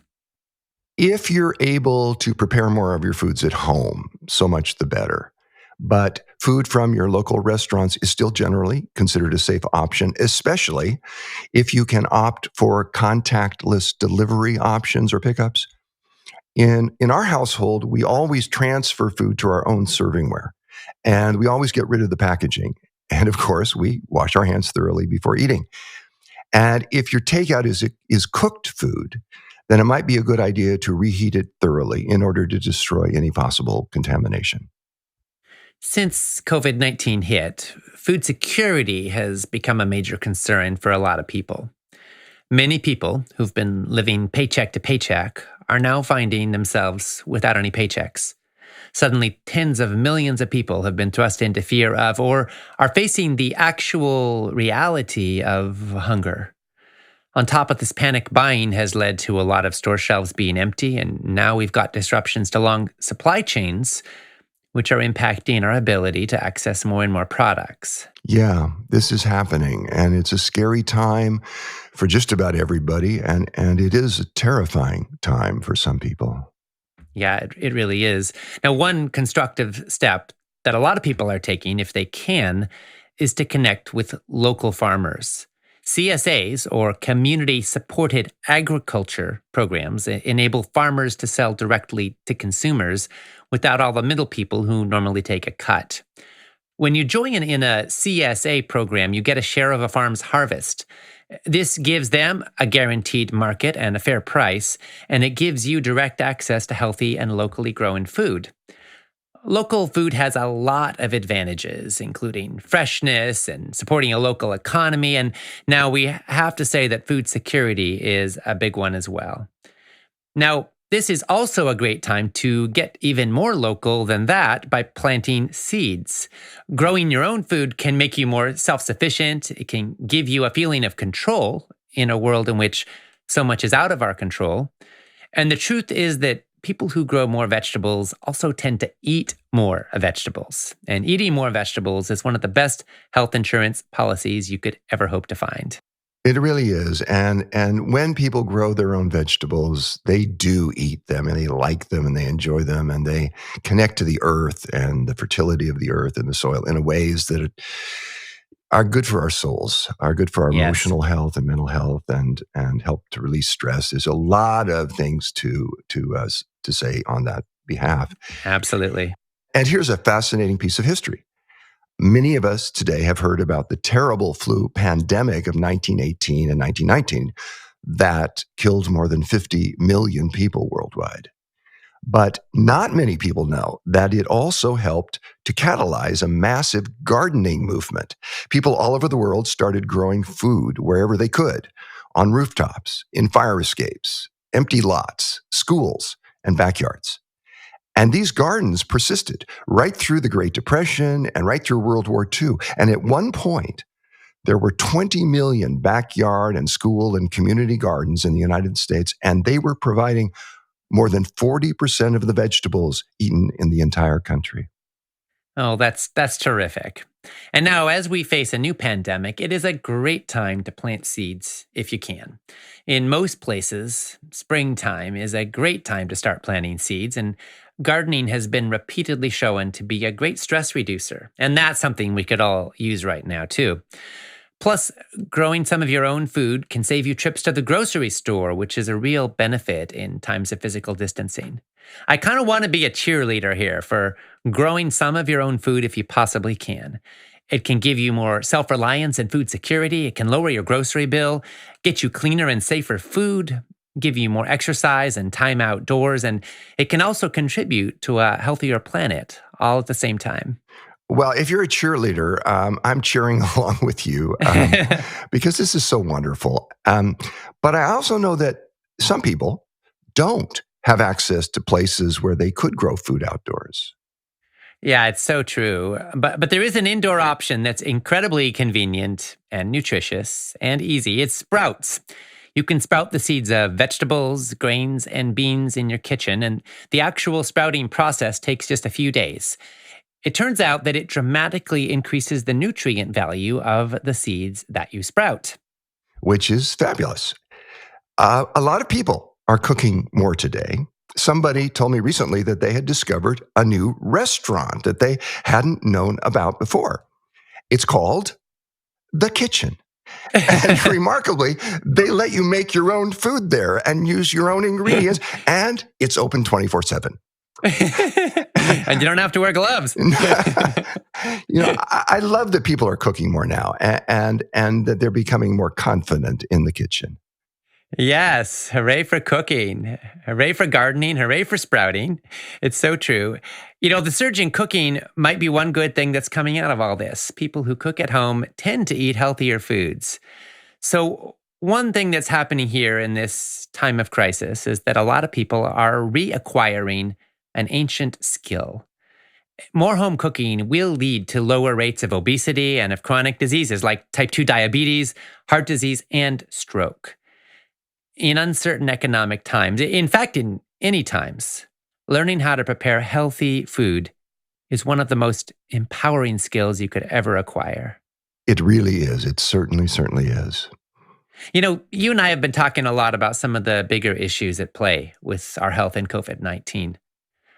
Speaker 2: If you're able to prepare more of your foods at home, so much the better. But food from your local restaurants is still generally considered a safe option, especially if you can opt for contactless delivery options or pickups. In our household, we always transfer food to our own servingware, and we always get rid of the packaging. And of course, we wash our hands thoroughly before eating. And if your takeout is cooked food, then it might be a good idea to reheat it thoroughly in order to destroy any possible contamination.
Speaker 1: Since COVID 19 hit, food security has become a major concern for a lot of people. Many people who've been living paycheck to paycheck are now finding themselves without any paychecks. Suddenly, tens of millions of people have been thrust into fear of or are facing the actual reality of hunger. On top of this, panic buying has led to a lot of store shelves being empty, and now we've got disruptions to long supply chains, which are impacting our ability to access more and more products.
Speaker 2: Yeah, this is happening, and it's a scary time for just about everybody, and it is a terrifying time for some people.
Speaker 1: Yeah, it really is. Now, one constructive step that a lot of people are taking, if they can, is to connect with local farmers. CSAs, or community supported agriculture programs, enable farmers to sell directly to consumers without all the middle people who normally take a cut. When you join in a CSA program, you get a share of a farm's harvest. This gives them a guaranteed market and a fair price, and it gives you direct access to healthy and locally grown food. Local food has a lot of advantages, including freshness and supporting a local economy. And now we have to say that food security is a big one as well. Now, this is also a great time to get even more local than that by planting seeds. Growing your own food can make you more self sufficient. It can give you a feeling of control in a world in which so much is out of our control. And the truth is that people who grow more vegetables also tend to eat more vegetables. And eating more vegetables is one of the best health insurance policies you could ever hope to find.
Speaker 2: It really is, and when people grow their own vegetables, they do eat them, and they like them, and they enjoy them, and they connect to the earth and the fertility of the earth and the soil in ways that are good for our souls, are good for our
Speaker 1: Yes,
Speaker 2: emotional health and mental health, and help to release stress. There's a lot of things to say on that behalf.
Speaker 1: absolutely.
Speaker 2: And here's a fascinating piece of history. Many of us today have heard about the terrible flu pandemic of 1918 and 1919 that killed more than 50 million people worldwide. But not many people know that it also helped to catalyze a massive gardening movement. People all over the world started growing food wherever they could, on rooftops, in fire escapes, empty lots, schools, and backyards. And these gardens persisted right through the Great Depression and right through World War II. And at one point, there were 20 million backyard and school and community gardens in the United States, and they were providing more than 40% of the vegetables eaten in the entire country.
Speaker 1: Oh, that's terrific. And now as we face a new pandemic, it is a great time to plant seeds if you can. In most places, springtime is a great time to start planting seeds, and gardening has been repeatedly shown to be a great stress reducer. And that's something we could all use right now too. Plus, growing some of your own food can save you trips to the grocery store, which is a real benefit in times of physical distancing. I kind of want to be a cheerleader here for growing some of your own food if you possibly can. It can give you more self reliance and food security. It can lower your grocery bill, get you cleaner and safer food, give you more exercise and time outdoors, and it can also contribute to a healthier planet all at the same time.
Speaker 2: Well, if you're a cheerleader, I'm cheering along with you because this is so wonderful. But I also know that some people don't have access to places where they could grow food outdoors.
Speaker 1: Yeah, it's so true. But there is an indoor option that's incredibly convenient and nutritious and easy. It's sprouts. You can sprout the seeds of vegetables, grains, and beans in your kitchen, and the actual sprouting process takes just a few days. It turns out that it dramatically increases the nutrient value of the seeds that you sprout.
Speaker 2: which is fabulous. A lot of people are cooking more today. Somebody told me recently that they had discovered a new restaurant that they hadn't known about before. It's called The Kitchen. And remarkably, they let you make your own food there and use your own ingredients, and it's open 24/7.
Speaker 1: And you don't have to wear gloves.
Speaker 2: I love that people are cooking more now and that they're becoming more confident in the kitchen.
Speaker 1: Yes, hooray for cooking. Hooray for gardening. Hooray for sprouting. It's so true. The surge in cooking might be one good thing that's coming out of all this. People who cook at home tend to eat healthier foods. So, one thing that's happening here in this time of crisis is that a lot of people are reacquiring an ancient skill. More home cooking will lead to lower rates of obesity and of chronic diseases like type 2 diabetes, heart disease, and stroke. In uncertain economic times, in fact, in any times, learning how to prepare healthy food is one of the most empowering skills you could ever acquire.
Speaker 2: It really is. It certainly is.
Speaker 1: You and I have been talking a lot about some of the bigger issues at play with our health and COVID-19.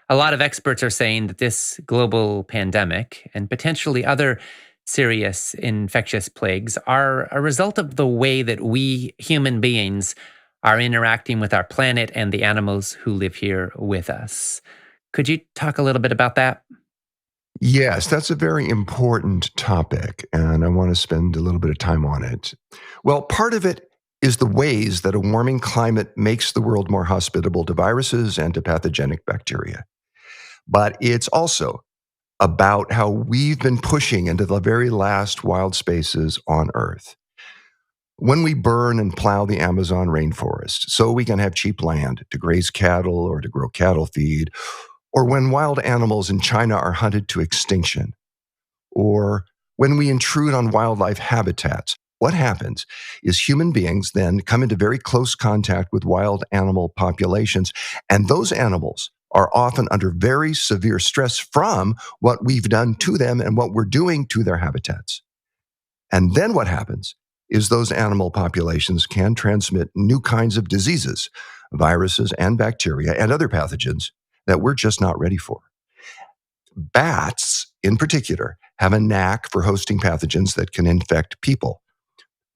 Speaker 1: A lot of experts are saying that this global pandemic and potentially other serious infectious plagues are a result of the way that we human beings are interacting with our planet and the animals who live here with us. Could you talk a little bit about that?
Speaker 2: Yes, that's a very important topic, and I want to spend a little bit of time on it. Well, part of it is the ways that a warming climate makes the world more hospitable to viruses and to pathogenic bacteria. But it's also about how we've been pushing into the very last wild spaces on Earth. When we burn and plow the Amazon rainforest so we can have cheap land to graze cattle or to grow cattle feed, or when wild animals in China are hunted to extinction, or when we intrude on wildlife habitats, what happens is human beings then come into very close contact with wild animal populations, and those animals are often under very severe stress from what we've done to them and what we're doing to their habitats. And then what happens is those animal populations can transmit new kinds of diseases, viruses and bacteria and other pathogens that we're just not ready for. Bats, in particular, have a knack for hosting pathogens that can infect people.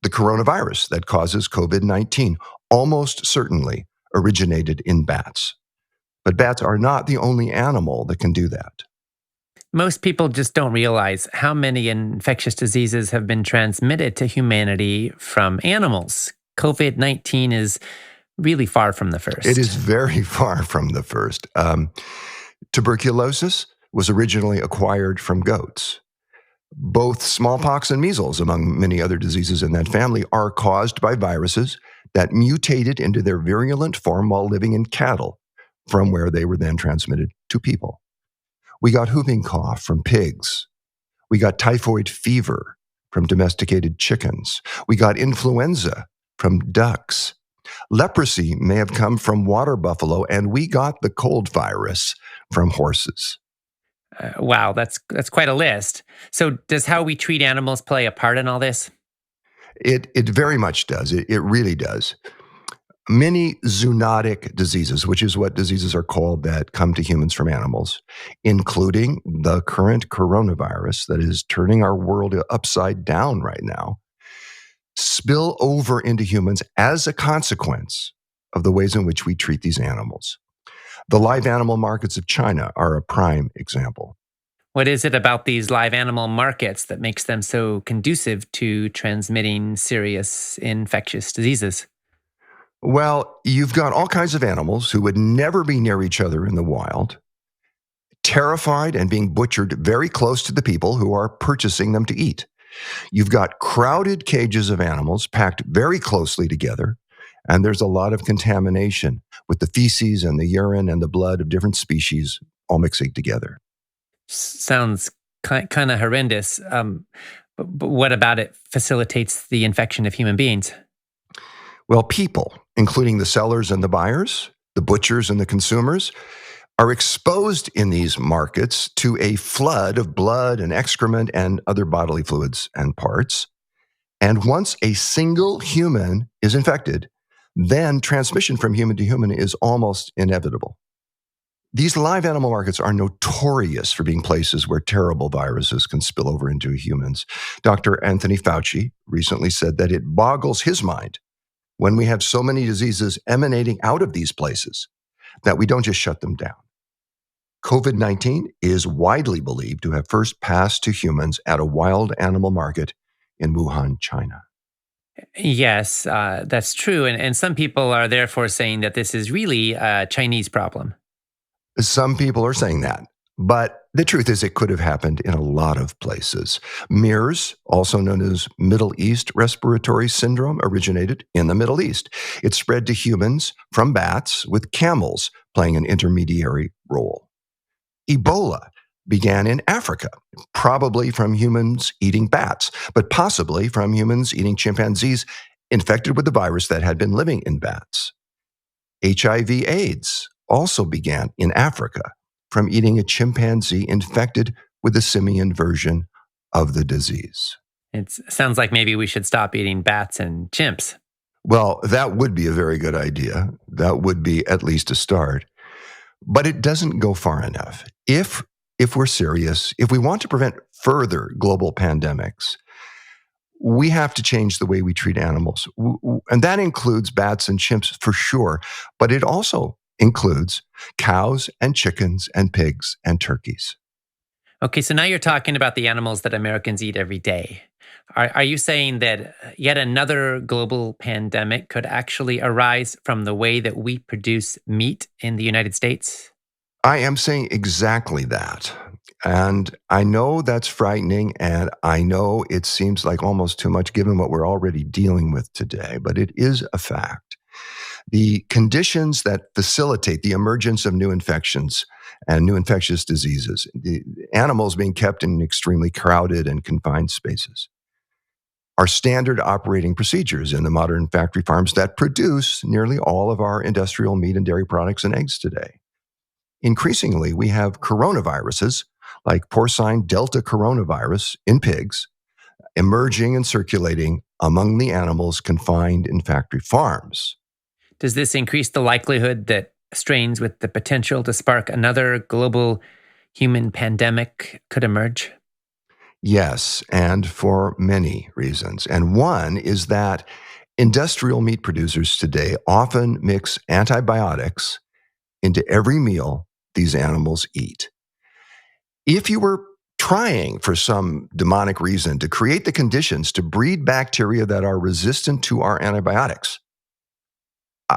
Speaker 2: The coronavirus that causes COVID-19 almost certainly originated in bats. But bats are not the only animal that can do that.
Speaker 1: Most people just don't realize how many infectious diseases have been transmitted to humanity from animals. COVID-19 is really far from the first.
Speaker 2: It is very far from the first. Tuberculosis was originally acquired from goats. Both smallpox and measles, among many other diseases in that family, are caused by viruses that mutated into their virulent form while living in cattle, from where they were then transmitted to people. We got whooping cough from pigs. We got typhoid fever from domesticated chickens. We got influenza from ducks. Leprosy may have come from water buffalo, and we got the cold virus from horses.
Speaker 1: Wow, that's quite a list. So does how we treat animals play a part in all this?
Speaker 2: It very much does. It really does. Many zoonotic diseases, which is what diseases are called that come to humans from animals, including the current coronavirus that is turning our world upside down right now, spill over into humans as a consequence of the ways in which we treat these animals. The live animal markets of China are a prime example.
Speaker 1: What is it about these live animal markets that makes them so conducive to transmitting serious infectious diseases?
Speaker 2: Well, you've got all kinds of animals who would never be near each other in the wild, terrified and being butchered very close to the people who are purchasing them to eat. You've got crowded cages of animals packed very closely together, and there's a lot of contamination with the feces and the urine and the blood of different species all mixing together.
Speaker 1: Sounds kind of horrendous. But what about it facilitates the infection of human beings?
Speaker 2: Well, people, including the sellers and the buyers, the butchers and the consumers, are exposed in these markets to a flood of blood and excrement and other bodily fluids and parts. And once a single human is infected, then transmission from human to human is almost inevitable. These live animal markets are notorious for being places where terrible viruses can spill over into humans. Dr. Anthony Fauci recently said that it boggles his mind when we have so many diseases emanating out of these places that we don't just shut them down. COVID-19 is widely believed to have first passed to humans at a wild animal market in Wuhan, China.
Speaker 1: Yes, that's true. And some people are therefore saying that this is really a Chinese problem.
Speaker 2: Some people are saying that, but the truth is it could have happened in a lot of places. MERS, also known as Middle East Respiratory Syndrome, originated in the Middle East. It spread to humans from bats, with camels playing an intermediary role. Ebola began in Africa, probably from humans eating bats, but possibly from humans eating chimpanzees infected with the virus that had been living in bats. HIV/AIDS also began in Africa from eating a chimpanzee infected with the simian version of the disease.
Speaker 1: It sounds like maybe we should stop eating bats and chimps.
Speaker 2: Well, that would be a very good idea. That would be at least a start. But it doesn't go far enough. If we're serious, if we want to prevent further global pandemics, we have to change the way we treat animals. And that includes bats and chimps for sure, but it also includes cows and chickens and pigs and turkeys.
Speaker 1: Okay, so now you're talking about the animals that Americans eat every day. Are you saying that yet another global pandemic could actually arise from the way that we produce meat in the United States?
Speaker 2: I am saying exactly that. And I know that's frightening, and I know it seems like almost too much given what we're already dealing with today, but it is a fact. The conditions that facilitate the emergence of new infections and new infectious diseases, the animals being kept in extremely crowded and confined spaces, are standard operating procedures in the modern factory farms that produce nearly all of our industrial meat and dairy products and eggs today. Increasingly, we have coronaviruses like porcine Delta coronavirus in pigs emerging and circulating among the animals confined in factory farms.
Speaker 1: Does this increase the likelihood that strains with the potential to spark another global human pandemic could emerge?
Speaker 2: Yes, and for many reasons. And one is that industrial meat producers today often mix antibiotics into every meal these animals eat. If you were trying for some demonic reason to create the conditions to breed bacteria that are resistant to our antibiotics,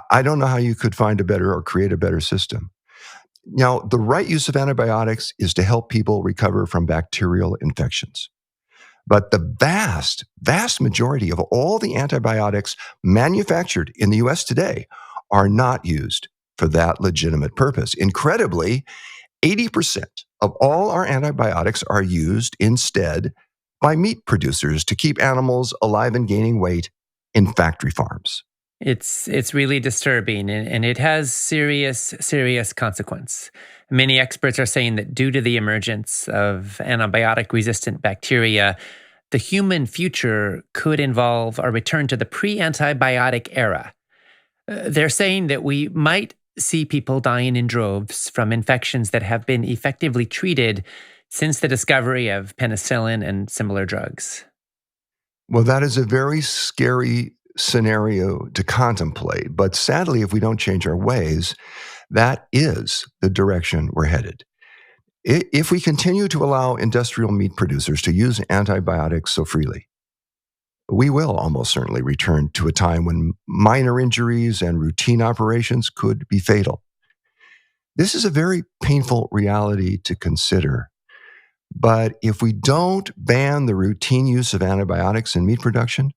Speaker 2: I don't know how you could find a better or create a better system. Now, the right use of antibiotics is to help people recover from bacterial infections. But the vast, vast majority of all the antibiotics manufactured in the US today are not used for that legitimate purpose. Incredibly, 80% of all our antibiotics are used instead by meat producers to keep animals alive and gaining weight in factory farms.
Speaker 1: It's really disturbing, and it has serious consequence. Many experts are saying that due to the emergence of antibiotic-resistant bacteria, the human future could involve a return to the pre-antibiotic era. They're saying that we might see people dying in droves from infections that have been effectively treated since the discovery of penicillin and similar drugs.
Speaker 2: Well, that is a very scary scenario to contemplate. But sadly, if we don't change our ways, that is the direction we're headed. If we continue to allow industrial meat producers to use antibiotics so freely, we will almost certainly return to a time when minor injuries and routine operations could be fatal. This is a very painful reality to consider. But if we don't ban the routine use of antibiotics in meat production,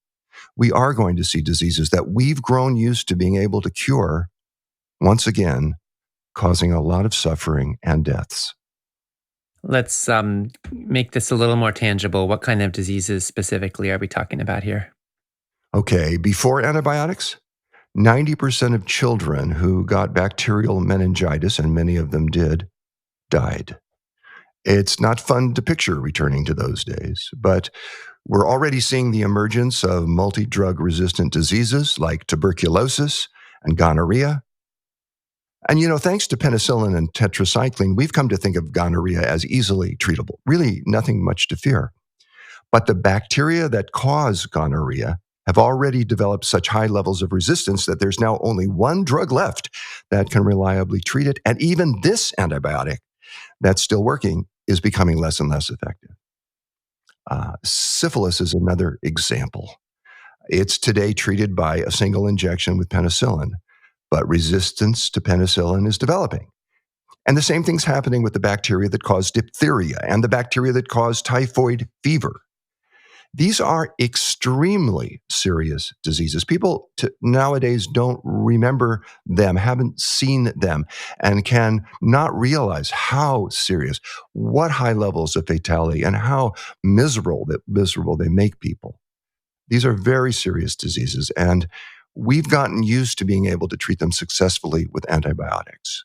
Speaker 2: we are going to see diseases that we've grown used to being able to cure once again, causing a lot of suffering and deaths.
Speaker 1: Let's make this a little more tangible. What kind of diseases specifically are we talking about here?
Speaker 2: Okay, before antibiotics, 90% of children who got bacterial meningitis, and many of them did, died. It's not fun to picture returning to those days, but we're already seeing the emergence of multi-drug resistant diseases like tuberculosis and gonorrhea. And thanks to penicillin and tetracycline, we've come to think of gonorrhea as easily treatable. Really, nothing much to fear. But the bacteria that cause gonorrhea have already developed such high levels of resistance that there's now only one drug left that can reliably treat it. And even this antibiotic that's still working is becoming less and less effective. Syphilis is another example. It's today treated by a single injection with penicillin, but resistance to penicillin is developing. And the same thing's happening with the bacteria that cause diphtheria and the bacteria that cause typhoid fever. These are extremely serious diseases. People nowadays don't remember them, haven't seen them, and can not realize how serious, what high levels of fatality, and how miserable they make people. These are very serious diseases, and we've gotten used to being able to treat them successfully with antibiotics.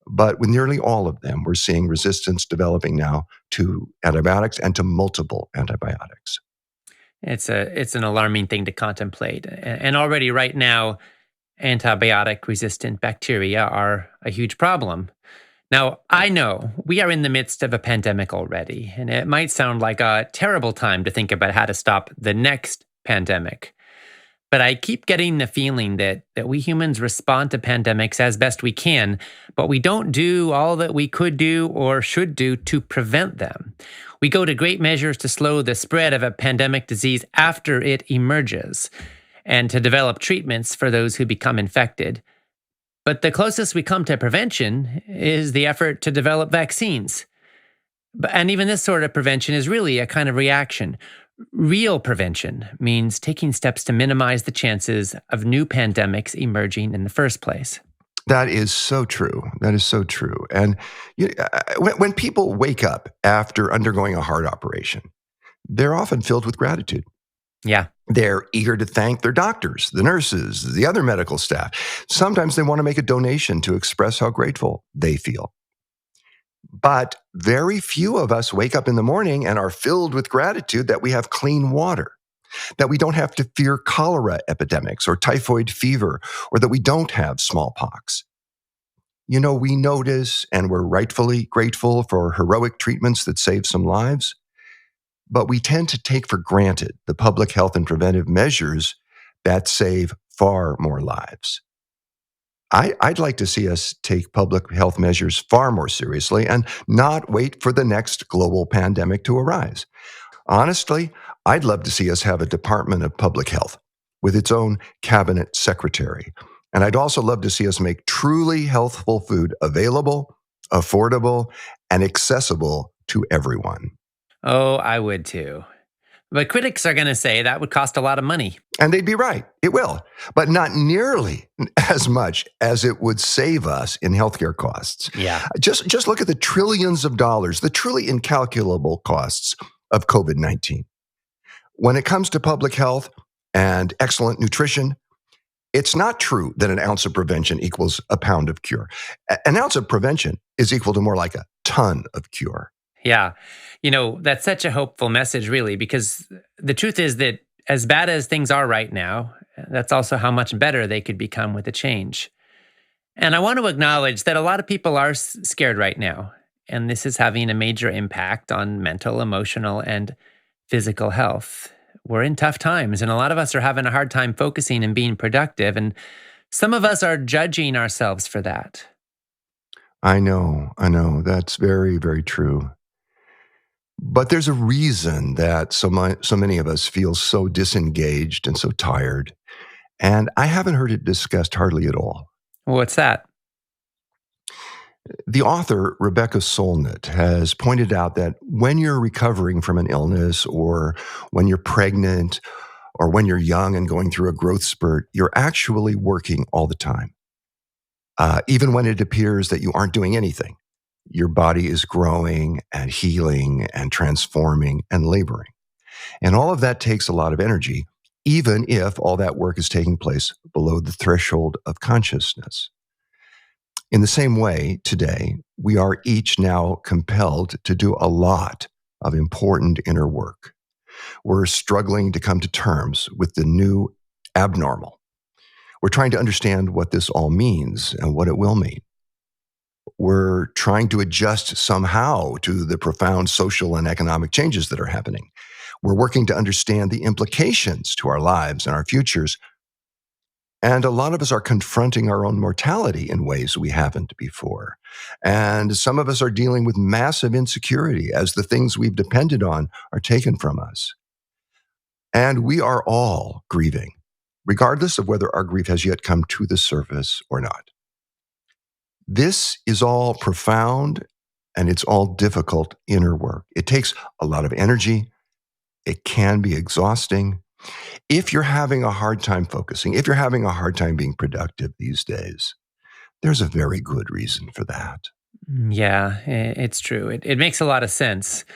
Speaker 2: But with nearly all of them, we're seeing resistance developing now to antibiotics and to multiple antibiotics.
Speaker 1: It's an alarming thing to contemplate. And already right now, antibiotic resistant bacteria are a huge problem. Now, I know we are in the midst of a pandemic already, and it might sound like a terrible time to think about how to stop the next pandemic. But I keep getting the feeling that we humans respond to pandemics as best we can, but we don't do all that we could do or should do to prevent them. We go to great measures to slow the spread of a pandemic disease after it emerges and to develop treatments for those who become infected. But the closest we come to prevention is the effort to develop vaccines. And even this sort of prevention is really a kind of reaction. Real prevention means taking steps to minimize the chances of new pandemics emerging in the first place.
Speaker 2: That is so true. That is so true. And when people wake up after undergoing a heart operation, they're often filled with gratitude.
Speaker 1: Yeah.
Speaker 2: They're eager to thank their doctors, the nurses, the other medical staff. Sometimes they want to make a donation to express how grateful they feel. But very few of us wake up in the morning and are filled with gratitude that we have clean water, that we don't have to fear cholera epidemics or typhoid fever, or that we don't have smallpox. We notice and we're rightfully grateful for heroic treatments that save some lives, but we tend to take for granted the public health and preventive measures that save far more lives. I'd like to see us take public health measures far more seriously and not wait for the next global pandemic to arise. Honestly, I'd love to see us have a Department of Public Health with its own cabinet secretary. And I'd also love to see us make truly healthful food available, affordable, and accessible to everyone.
Speaker 1: Oh, I would too. But critics are going to say that would cost a lot of money.
Speaker 2: And they'd be right. It will, but not nearly as much as it would save us in healthcare costs.
Speaker 1: Yeah.
Speaker 2: Just look at the trillions of dollars, the truly incalculable costs of COVID-19. When it comes to public health and excellent nutrition, it's not true that an ounce of prevention equals a pound of cure. An ounce of prevention is equal to more like a ton of cure.
Speaker 1: Yeah. That's such a hopeful message, really, because the truth is that as bad as things are right now, that's also how much better they could become with a change. And I want to acknowledge that a lot of people are scared right now, and this is having a major impact on mental, emotional, and physical health. We're in tough times, and a lot of us are having a hard time focusing and being productive, and some of us are judging ourselves for that.
Speaker 2: I know. That's very, very true. But there's a reason that so many of us feel so disengaged and so tired. And I haven't heard it discussed hardly at all.
Speaker 1: What's that?
Speaker 2: The author, Rebecca Solnit, has pointed out that when you're recovering from an illness or when you're pregnant or when you're young and going through a growth spurt, you're actually working all the time. Even when it appears that you aren't doing anything, your body is growing and healing and transforming and laboring. And all of that takes a lot of energy, even if all that work is taking place below the threshold of consciousness. In the same way, today, we are each now compelled to do a lot of important inner work. We're struggling to come to terms with the new abnormal. We're trying to understand what this all means and what it will mean. We're trying to adjust somehow to the profound social and economic changes that are happening. We're working to understand the implications to our lives and our futures. And a lot of us are confronting our own mortality in ways we haven't before. And some of us are dealing with massive insecurity as the things we've depended on are taken from us. And we are all grieving, regardless of whether our grief has yet come to the surface or not. This is all profound and it's all difficult inner work. It takes a lot of energy. It can be exhausting. If you're having a hard time focusing, if you're having a hard time being productive these days, there's a very good reason for that.
Speaker 1: Yeah, it's true. It makes a lot of sense.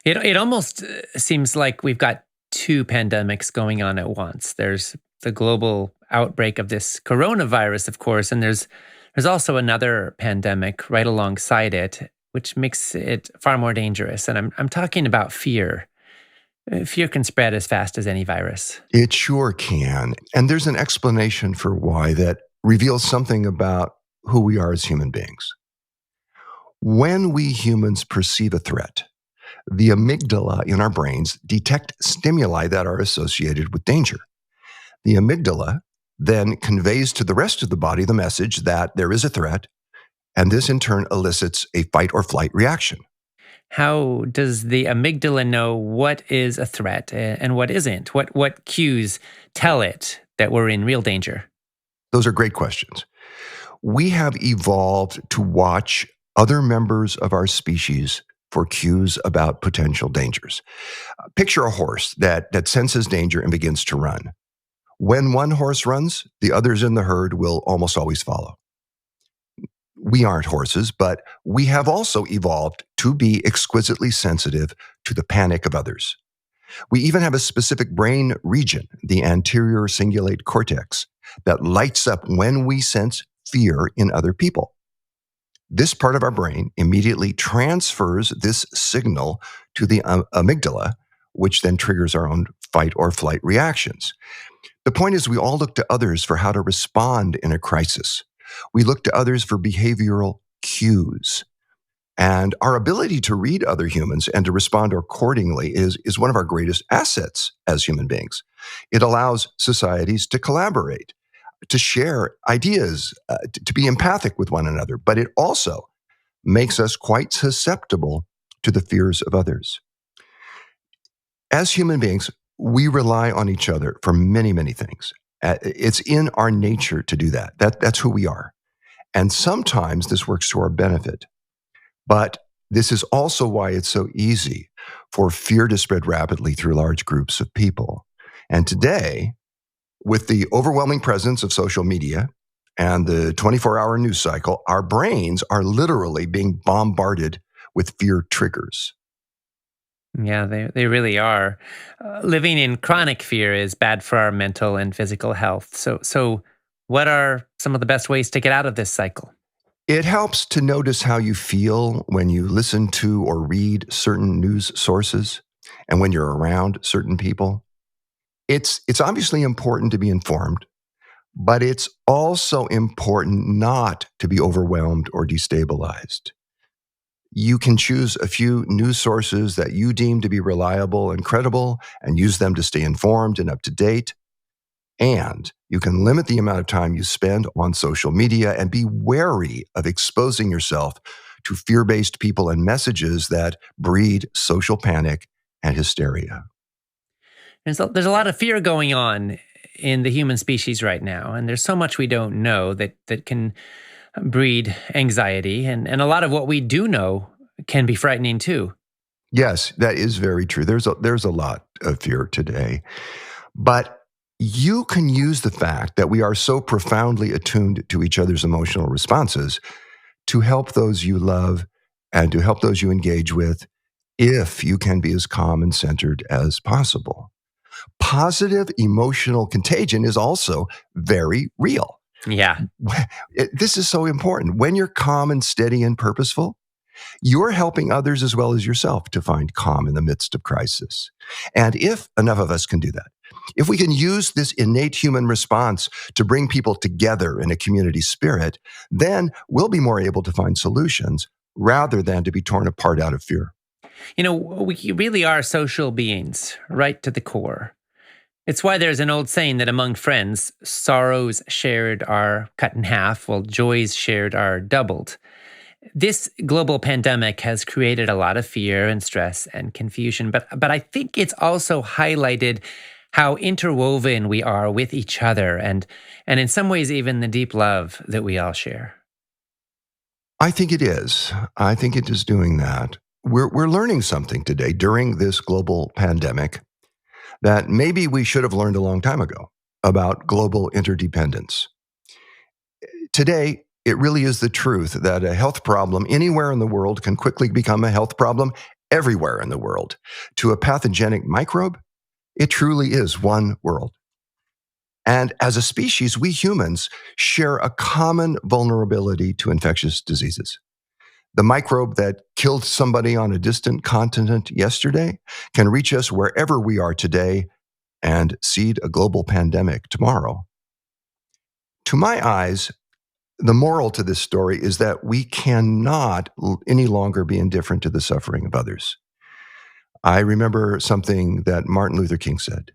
Speaker 1: It almost seems like we've got two pandemics going on at once. There's the global outbreak of this coronavirus, of course, and there's also another pandemic right alongside it, which makes it far more dangerous. And I'm talking about fear. Fear can spread as fast as any virus.
Speaker 2: It sure can. And there's an explanation for why that reveals something about who we are as human beings. When we humans perceive a threat, the amygdala in our brains detect stimuli that are associated with danger. The amygdala then conveys to the rest of the body the message that there is a threat, and this in turn elicits a fight or flight reaction.
Speaker 1: How does the amygdala know what is a threat and what isn't? What cues tell it that we're in real danger?
Speaker 2: Those are great questions. We have evolved to watch other members of our species for cues about potential dangers. Picture a horse that senses danger and begins to run. When one horse runs, the others in the herd will almost always follow. We aren't horses, but we have also evolved to be exquisitely sensitive to the panic of others. We even have a specific brain region, the anterior cingulate cortex, that lights up when we sense fear in other people. This part of our brain immediately transfers this signal to the amygdala, which then triggers our own fight or flight reactions. The point is, we all look to others for how to respond in a crisis. We look to others for behavioral cues. And our ability to read other humans and to respond accordingly is one of our greatest assets as human beings. It allows societies to collaborate, to share ideas, to be empathic with one another, but it also makes us quite susceptible to the fears of others. As human beings, we rely on each other for many, many things. It's in our nature to do that. That's who we are. And sometimes this works to our benefit. But this is also why it's so easy for fear to spread rapidly through large groups of people. And today, with the overwhelming presence of social media and the 24-hour news cycle, our brains are literally being bombarded with fear triggers.
Speaker 1: Yeah, they really are. Living in chronic fear is bad for our mental and physical health. So what are some of the best ways to get out of this cycle?
Speaker 2: It helps to notice how you feel when you listen to or read certain news sources and when you're around certain people. It's obviously important to be informed, but it's also important not to be overwhelmed or destabilized. You can choose a few news sources that you deem to be reliable and credible and use them to stay informed and up to date. And you can limit the amount of time you spend on social media and be wary of exposing yourself to fear-based people and messages that breed social panic and hysteria.
Speaker 1: There's a lot of fear going on in the human species right now, and there's so much we don't know that can breed anxiety, and a lot of what we do know can be frightening too.
Speaker 2: Yes, that is very true. There's a lot of fear today. But you can use the fact that we are so profoundly attuned to each other's emotional responses to help those you love and to help those you engage with if you can be as calm and centered as possible. Positive emotional contagion is also very real.
Speaker 1: Yeah.
Speaker 2: This is so important. When you're calm and steady and purposeful, you're helping others as well as yourself to find calm in the midst of crisis. And if enough of us can do that, if we can use this innate human response to bring people together in a community spirit, then we'll be more able to find solutions rather than to be torn apart out of fear.
Speaker 1: We really are social beings, right to the core. It's why there's an old saying that among friends, sorrows shared are cut in half, while joys shared are doubled. This global pandemic has created a lot of fear and stress and confusion, but I think it's also highlighted how interwoven we are with each other and in some ways even the deep love that we all share.
Speaker 2: I think it is. I think it is doing that. We're learning something today during this global pandemic that maybe we should have learned a long time ago about global interdependence. Today, it really is the truth that a health problem anywhere in the world can quickly become a health problem everywhere in the world. To a pathogenic microbe, it truly is one world. And as a species, we humans share a common vulnerability to infectious diseases. The microbe that killed somebody on a distant continent yesterday can reach us wherever we are today and seed a global pandemic tomorrow. To my eyes, the moral to this story is that we cannot any longer be indifferent to the suffering of others. I remember something that Martin Luther King said.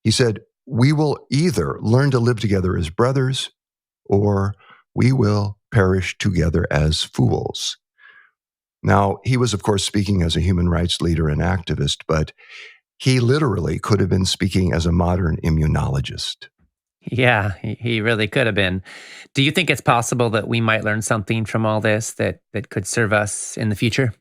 Speaker 2: He said, "We will either learn to live together as brothers or we will perish together as fools." Now, he was, of course, speaking as a human rights leader and activist, but he literally could have been speaking as a modern immunologist.
Speaker 1: Yeah, he really could have been. Do you think it's possible that we might learn something from all this that could serve us in the future?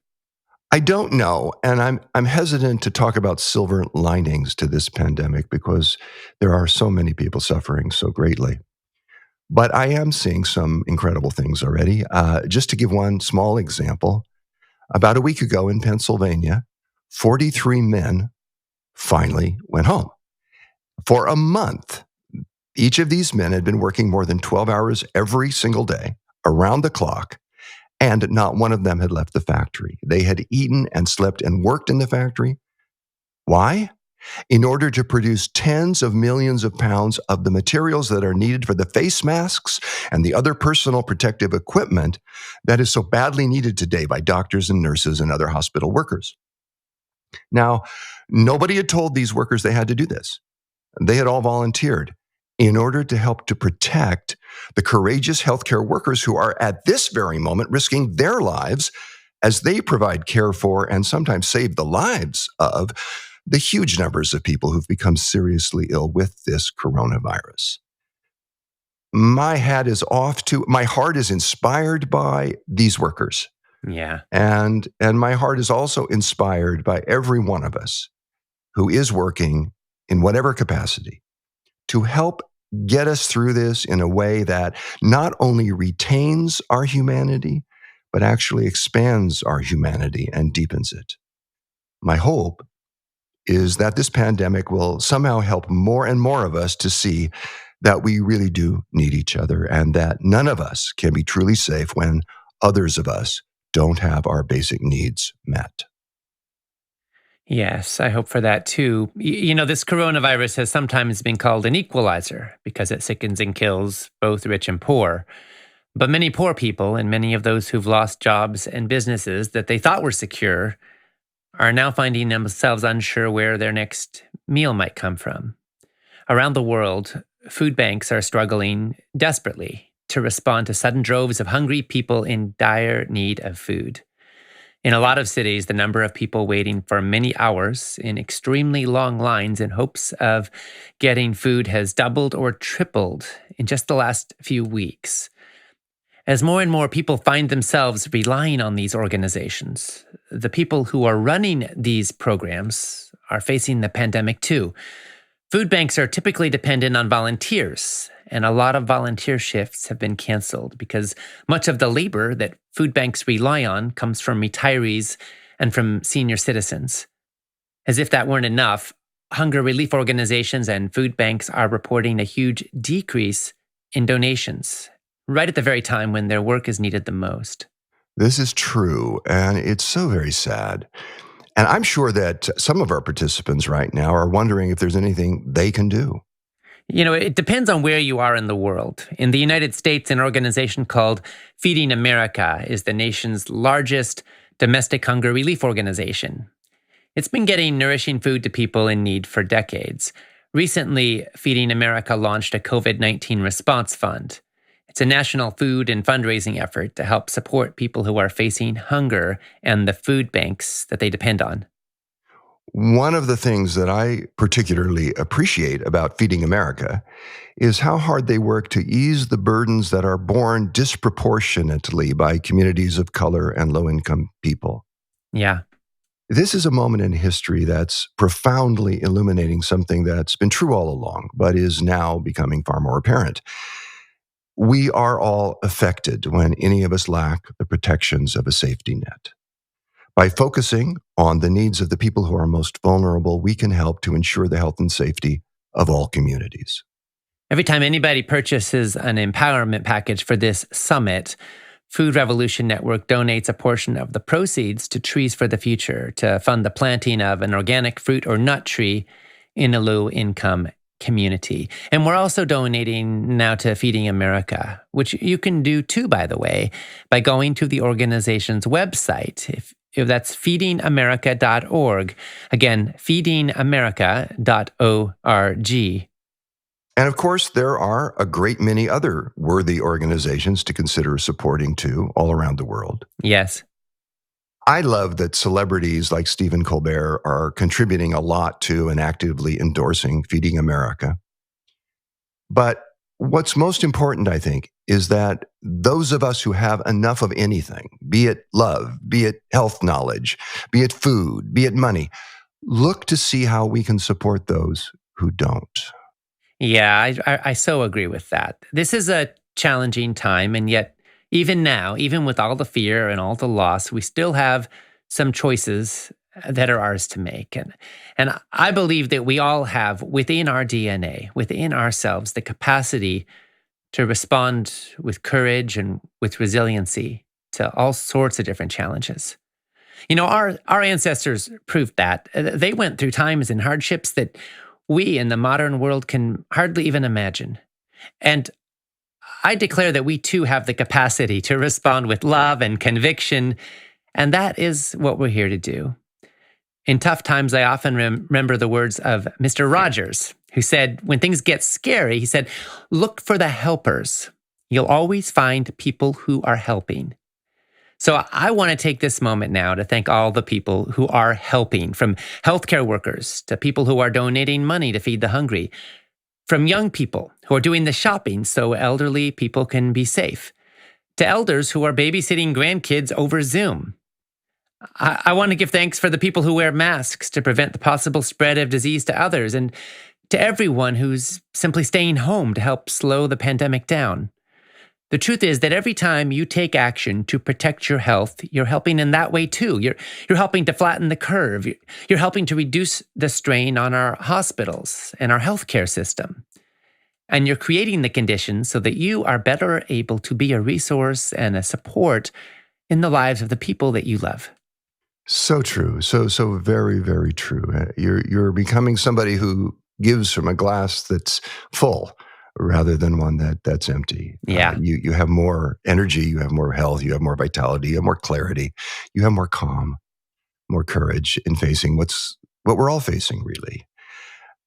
Speaker 2: I don't know, and I'm hesitant to talk about silver linings to this pandemic because there are so many people suffering so greatly. But I am seeing some incredible things already. Just to give one small example, about a week ago in Pennsylvania, 43 men finally went home. For a month, each of these men had been working more than 12 hours every single day, around the clock, and not one of them had left the factory. They had eaten and slept and worked in the factory. Why? In order to produce tens of millions of pounds of the materials that are needed for the face masks and the other personal protective equipment that is so badly needed today by doctors and nurses and other hospital workers. Now, nobody had told these workers they had to do this. They had all volunteered in order to help to protect the courageous healthcare workers who are at this very moment risking their lives as they provide care for and sometimes save the lives of the huge numbers of people who've become seriously ill with this coronavirus. My hat is off to, my heart is inspired by these workers.
Speaker 1: Yeah.
Speaker 2: And my heart is also inspired by every one of us who is working in whatever capacity to help get us through this in a way that not only retains our humanity, but actually expands our humanity and deepens it. My hope is that this pandemic will somehow help more and more of us to see that we really do need each other and that none of us can be truly safe when others of us don't have our basic needs met.
Speaker 1: Yes, I hope for that too. This coronavirus has sometimes been called an equalizer because it sickens and kills both rich and poor. But many poor people and many of those who've lost jobs and businesses that they thought were secure are now finding themselves unsure where their next meal might come from. Around the world, food banks are struggling desperately to respond to sudden droves of hungry people in dire need of food. In a lot of cities, the number of people waiting for many hours in extremely long lines in hopes of getting food has doubled or tripled in just the last few weeks. As more and more people find themselves relying on these organizations, the people who are running these programs are facing the pandemic too. Food banks are typically dependent on volunteers, and a lot of volunteer shifts have been canceled because much of the labor that food banks rely on comes from retirees and from senior citizens. As if that weren't enough, hunger relief organizations and food banks are reporting a huge decrease in donations, right at the very time when their work is needed the most.
Speaker 2: This is true, and it's so very sad. And I'm sure that some of our participants right now are wondering if there's anything they can do.
Speaker 1: It depends on where you are in the world. In the United States, an organization called Feeding America is the nation's largest domestic hunger relief organization. It's been getting nourishing food to people in need for decades. Recently, Feeding America launched a COVID-19 response fund. It's a national food and fundraising effort to help support people who are facing hunger and the food banks that they depend on.
Speaker 2: One of the things that I particularly appreciate about Feeding America is how hard they work to ease the burdens that are borne disproportionately by communities of color and low income people.
Speaker 1: Yeah.
Speaker 2: This is a moment in history that's profoundly illuminating something that's been true all along, but is now becoming far more apparent. We are all affected when any of us lack the protections of a safety net. By focusing on the needs of the people who are most vulnerable, we can help to ensure the health and safety of all communities.
Speaker 1: Every time anybody purchases an empowerment package for this summit, Food Revolution Network donates a portion of the proceeds to Trees for the Future to fund the planting of an organic fruit or nut tree in a low-income community. And we're also donating now to Feeding America, which you can do too, by the way, by going to the organization's website. If that's feedingamerica.org. Again, feedingamerica.org.
Speaker 2: And of course, there are a great many other worthy organizations to consider supporting too, all around the world.
Speaker 1: Yes.
Speaker 2: I love that celebrities like Stephen Colbert are contributing a lot to and actively endorsing Feeding America. But what's most important, I think, is that those of us who have enough of anything, be it love, be it health knowledge, be it food, be it money, look to see how we can support those who don't.
Speaker 1: Yeah, I so agree with that. This is a challenging time, and yet, even now, even with all the fear and all the loss, we still have some choices that are ours to make. And I believe that we all have within our DNA, within ourselves, the capacity to respond with courage and with resiliency to all sorts of different challenges. Our ancestors proved that. They went through times and hardships that we in the modern world can hardly even imagine. And I declare that we too have the capacity to respond with love and conviction, and that is what we're here to do. In tough times, I often remember the words of Mr. Rogers, who said, when things get scary, he said, look for the helpers. You'll always find people who are helping. So I want to take this moment now to thank all the people who are helping, from healthcare workers to people who are donating money to feed the hungry, from young people who are doing the shopping so elderly people can be safe, to elders who are babysitting grandkids over Zoom. I want to give thanks for the people who wear masks to prevent the possible spread of disease to others, and to everyone who's simply staying home to help slow the pandemic down. The truth is that every time you take action to protect your health, you're helping in that way too. You're helping to flatten the curve. You're helping to reduce the strain on our hospitals and our healthcare system. And you're creating the conditions so that you are better able to be a resource and a support in the lives of the people that you love.
Speaker 2: So true. So very, very true. You're becoming somebody who gives from a glass that's full rather than one that's empty.
Speaker 1: Yeah.
Speaker 2: You have more energy, you have more health, you have more vitality, you have more clarity, you have more calm, more courage in facing what we're all facing, really.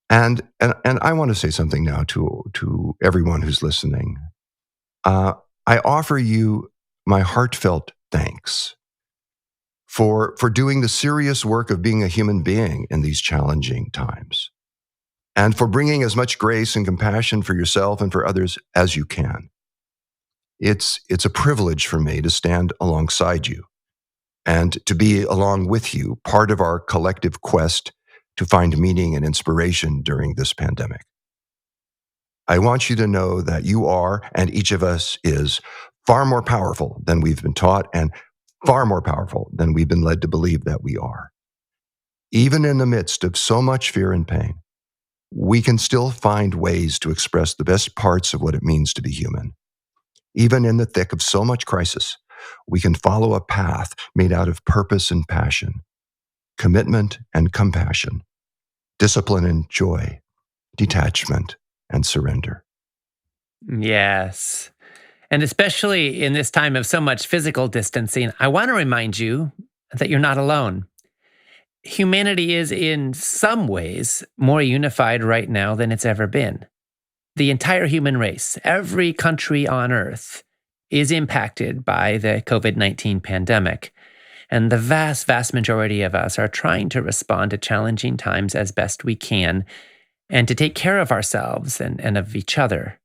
Speaker 2: And I want to say something now to everyone who's listening. I offer you my heartfelt thanks for doing the serious work of being a human being in these challenging times, and for bringing as much grace and compassion for yourself and for others as you can. It's a privilege for me to stand alongside you and to be along with you, part of our collective quest to find meaning and inspiration during this pandemic. I want you to know that you are, and each of us is, far more powerful than we've been taught and far more powerful than we've been led to believe that we are. Even in the midst of so much fear and pain, we can still find ways to express the best parts of what it means to be human. Even in the thick of so much crisis, we can follow a path made out of purpose and passion, commitment and compassion, discipline and joy, detachment and surrender.
Speaker 1: Yes. And especially in this time of so much physical distancing, I want to remind you that you're not alone. Humanity is, in some ways, more unified right now than it's ever been. The entire human race, every country on earth, is impacted by the COVID-19 pandemic. And the vast, vast majority of us are trying to respond to challenging times as best we can and to take care of ourselves and of each other.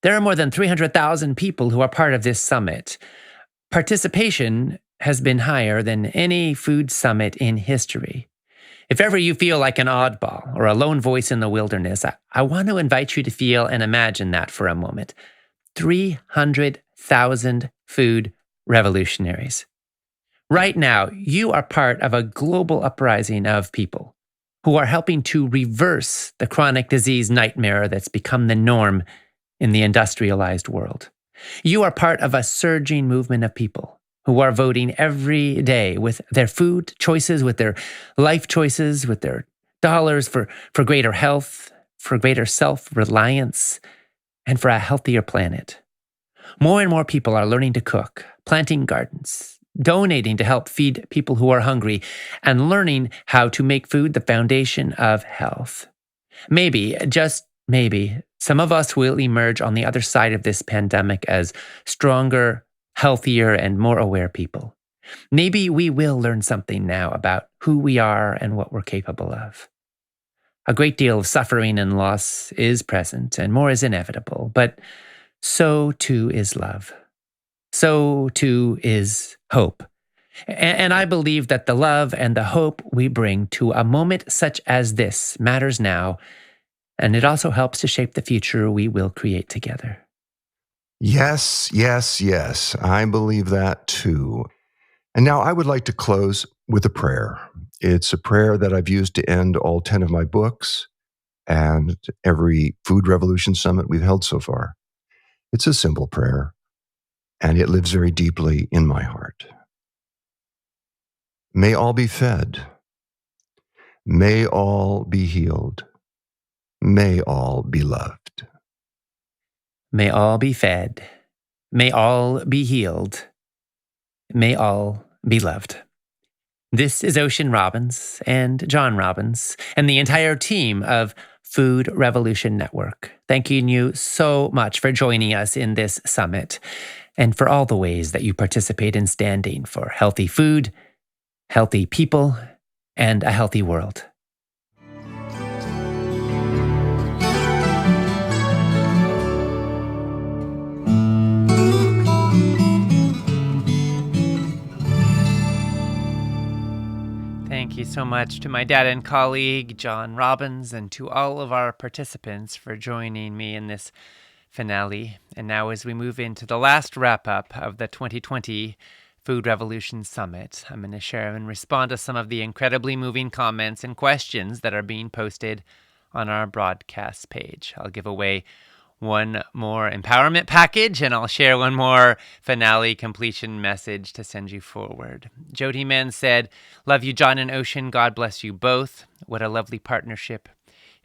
Speaker 1: There are more than 300,000 people who are part of this summit. Participation has been higher than any food summit in history. If ever you feel like an oddball or a lone voice in the wilderness, I want to invite you to feel and imagine that for a moment. 300,000 food revolutionaries. Right now, you are part of a global uprising of people who are helping to reverse the chronic disease nightmare that's become the norm in the industrialized world. You are part of a surging movement of people who are voting every day with their food choices, with their life choices, with their dollars for greater health, for greater self-reliance, and for a healthier planet. More and more people are learning to cook, planting gardens, donating to help feed people who are hungry, and learning how to make food the foundation of health. Maybe, just maybe, some of us will emerge on the other side of this pandemic as stronger, healthier, and more aware people. Maybe we will learn something now about who we are and what we're capable of. A great deal of suffering and loss is present, and more is inevitable, but so too is love. So too is hope. And I believe that the love and the hope we bring to a moment such as this matters now, and it also helps to shape the future we will create together.
Speaker 2: Yes, yes, yes. I believe that too. And now I would like to close with a prayer. It's a prayer that I've used to end all 10 of my books and every Food Revolution Summit we've held so far. It's a simple prayer, and it lives very deeply in my heart. May all be fed. May all be healed. May all be loved.
Speaker 1: May all be fed. May all be healed. May all be loved. This is Ocean Robbins and John Robbins and the entire team of Food Revolution Network. Thanking you so much for joining us in this summit and for all the ways that you participate in standing for healthy food, healthy people, and a healthy world. Thank you so much to my dad and colleague, John Robbins, and to all of our participants for joining me in this finale. And now as we move into the last wrap-up of the 2020 Food Revolution Summit, I'm going to share and respond to some of the incredibly moving comments and questions that are being posted on our broadcast page. I'll give away one more empowerment package, and I'll share one more finale completion message to send you forward. Jody Mann said, "Love you, John and Ocean. God bless you both. What a lovely partnership.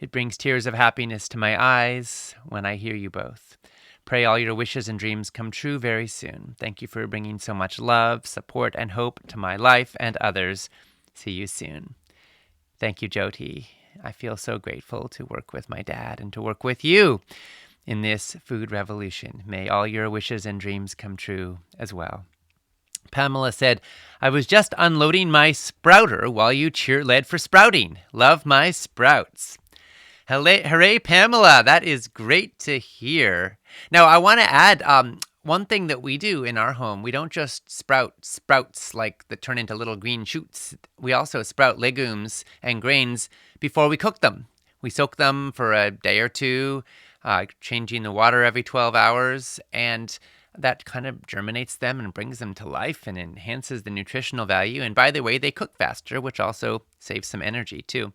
Speaker 1: It brings tears of happiness to my eyes when I hear you both. Pray all your wishes and dreams come true very soon. Thank you for bringing so much love, support, and hope to my life and others. See you soon." Thank you, Jody. I feel so grateful to work with my dad and to work with you in this food revolution. May all your wishes and dreams come true as well. Pamela said, "I was just unloading my sprouter while you cheer-led for sprouting. Love my sprouts." Hooray, Pamela. That is great to hear. Now, I want to add one thing that we do in our home. We don't just sprout sprouts like that turn into little green shoots. We also sprout legumes and grains before we cook them. We soak them for a day or two, changing the water every 12 hours. And that kind of germinates them and brings them to life and enhances the nutritional value. And by the way, they cook faster, which also saves some energy too.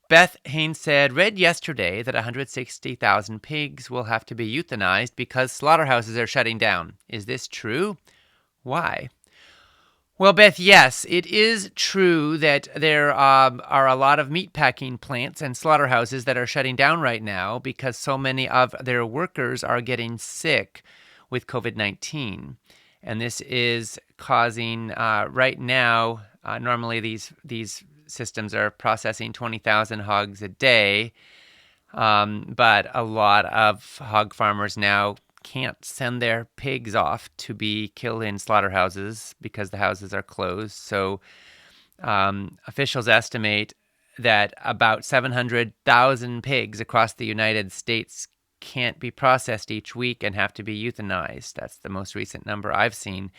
Speaker 1: Beth Haynes said, read yesterday that 160,000 pigs will have to be euthanized because slaughterhouses are shutting down. Is this true? Why? Well, Beth, yes, it is true that there are a lot of meatpacking plants and slaughterhouses that are shutting down right now because so many of their workers are getting sick with COVID-19. And this is causing, right now, normally these systems are processing 20,000 hogs a day, but a lot of hog farmers now can't send their pigs off to be killed in slaughterhouses because the houses are closed. So officials estimate that about 700,000 pigs across the United States can't be processed each week and have to be euthanized. That's the most recent number I've seen.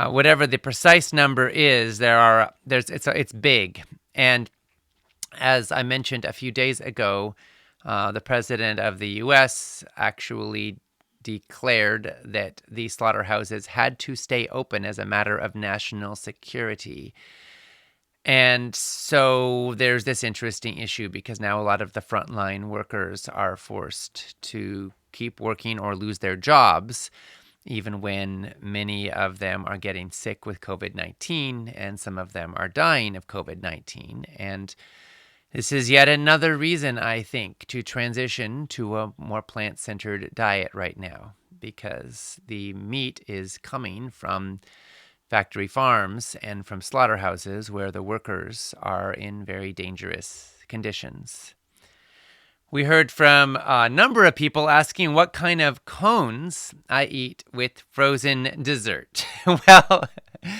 Speaker 1: Whatever the precise number is, it's big. And as I mentioned a few days ago, the president of the U.S. actually declared that these slaughterhouses had to stay open as a matter of national security. And so there's this interesting issue because now a lot of the frontline workers are forced to keep working or lose their jobs, even when many of them are getting sick with COVID-19 and some of them are dying of COVID-19. And this is yet another reason, I think, to transition to a more plant-centered diet right now, because the meat is coming from factory farms and from slaughterhouses where the workers are in very dangerous conditions. We heard from a number of people asking what kind of cones I eat with frozen dessert. Well,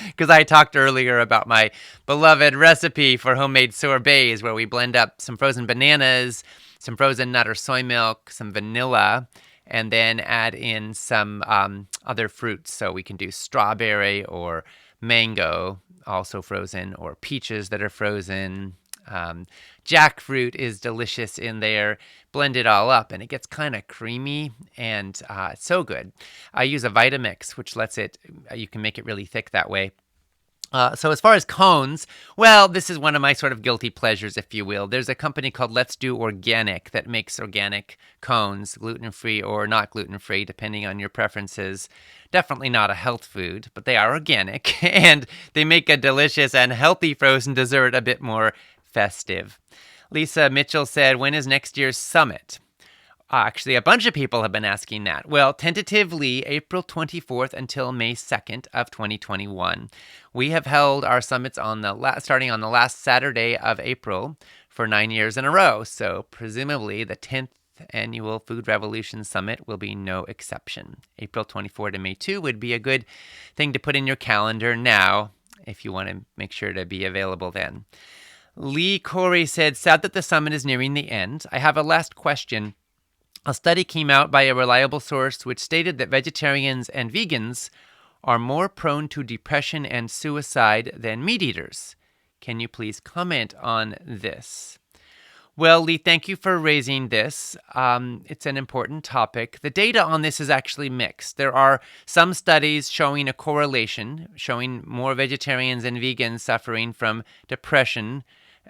Speaker 1: because I talked earlier about my beloved recipe for homemade sorbets where we blend up some frozen bananas, some frozen nut or soy milk, some vanilla, and then add in some other fruits. So we can do strawberry or mango, also frozen, or peaches that are frozen. Jackfruit is delicious in there. Blend it all up and it gets kind of creamy and it's so good. I use a Vitamix, which lets you can make it really thick that way. So as far as cones, well, this is one of my sort of guilty pleasures, if you will. There's a company called Let's Do Organic that makes organic cones, gluten-free or not gluten-free, depending on your preferences. Definitely not a health food, but they are organic, and they make a delicious and healthy frozen dessert a bit more festive. Lisa Mitchell said, when is next year's summit? Actually, a bunch of people have been asking that. Well, tentatively, April 24th until May 2nd of 2021. We have held our summits starting on the last Saturday of April for 9 years in a row. So presumably the 10th annual Food Revolution Summit will be no exception. April 24 to May 2 would be a good thing to put in your calendar now if you want to make sure to be available then. Lee Corey said, sad that the summit is nearing the end. I have a last question. A study came out by a reliable source which stated that vegetarians and vegans are more prone to depression and suicide than meat eaters. Can you please comment on this? Well, Lee, thank you for raising this. It's an important topic. The data on this is actually mixed. There are some studies showing a correlation, showing more vegetarians and vegans suffering from depression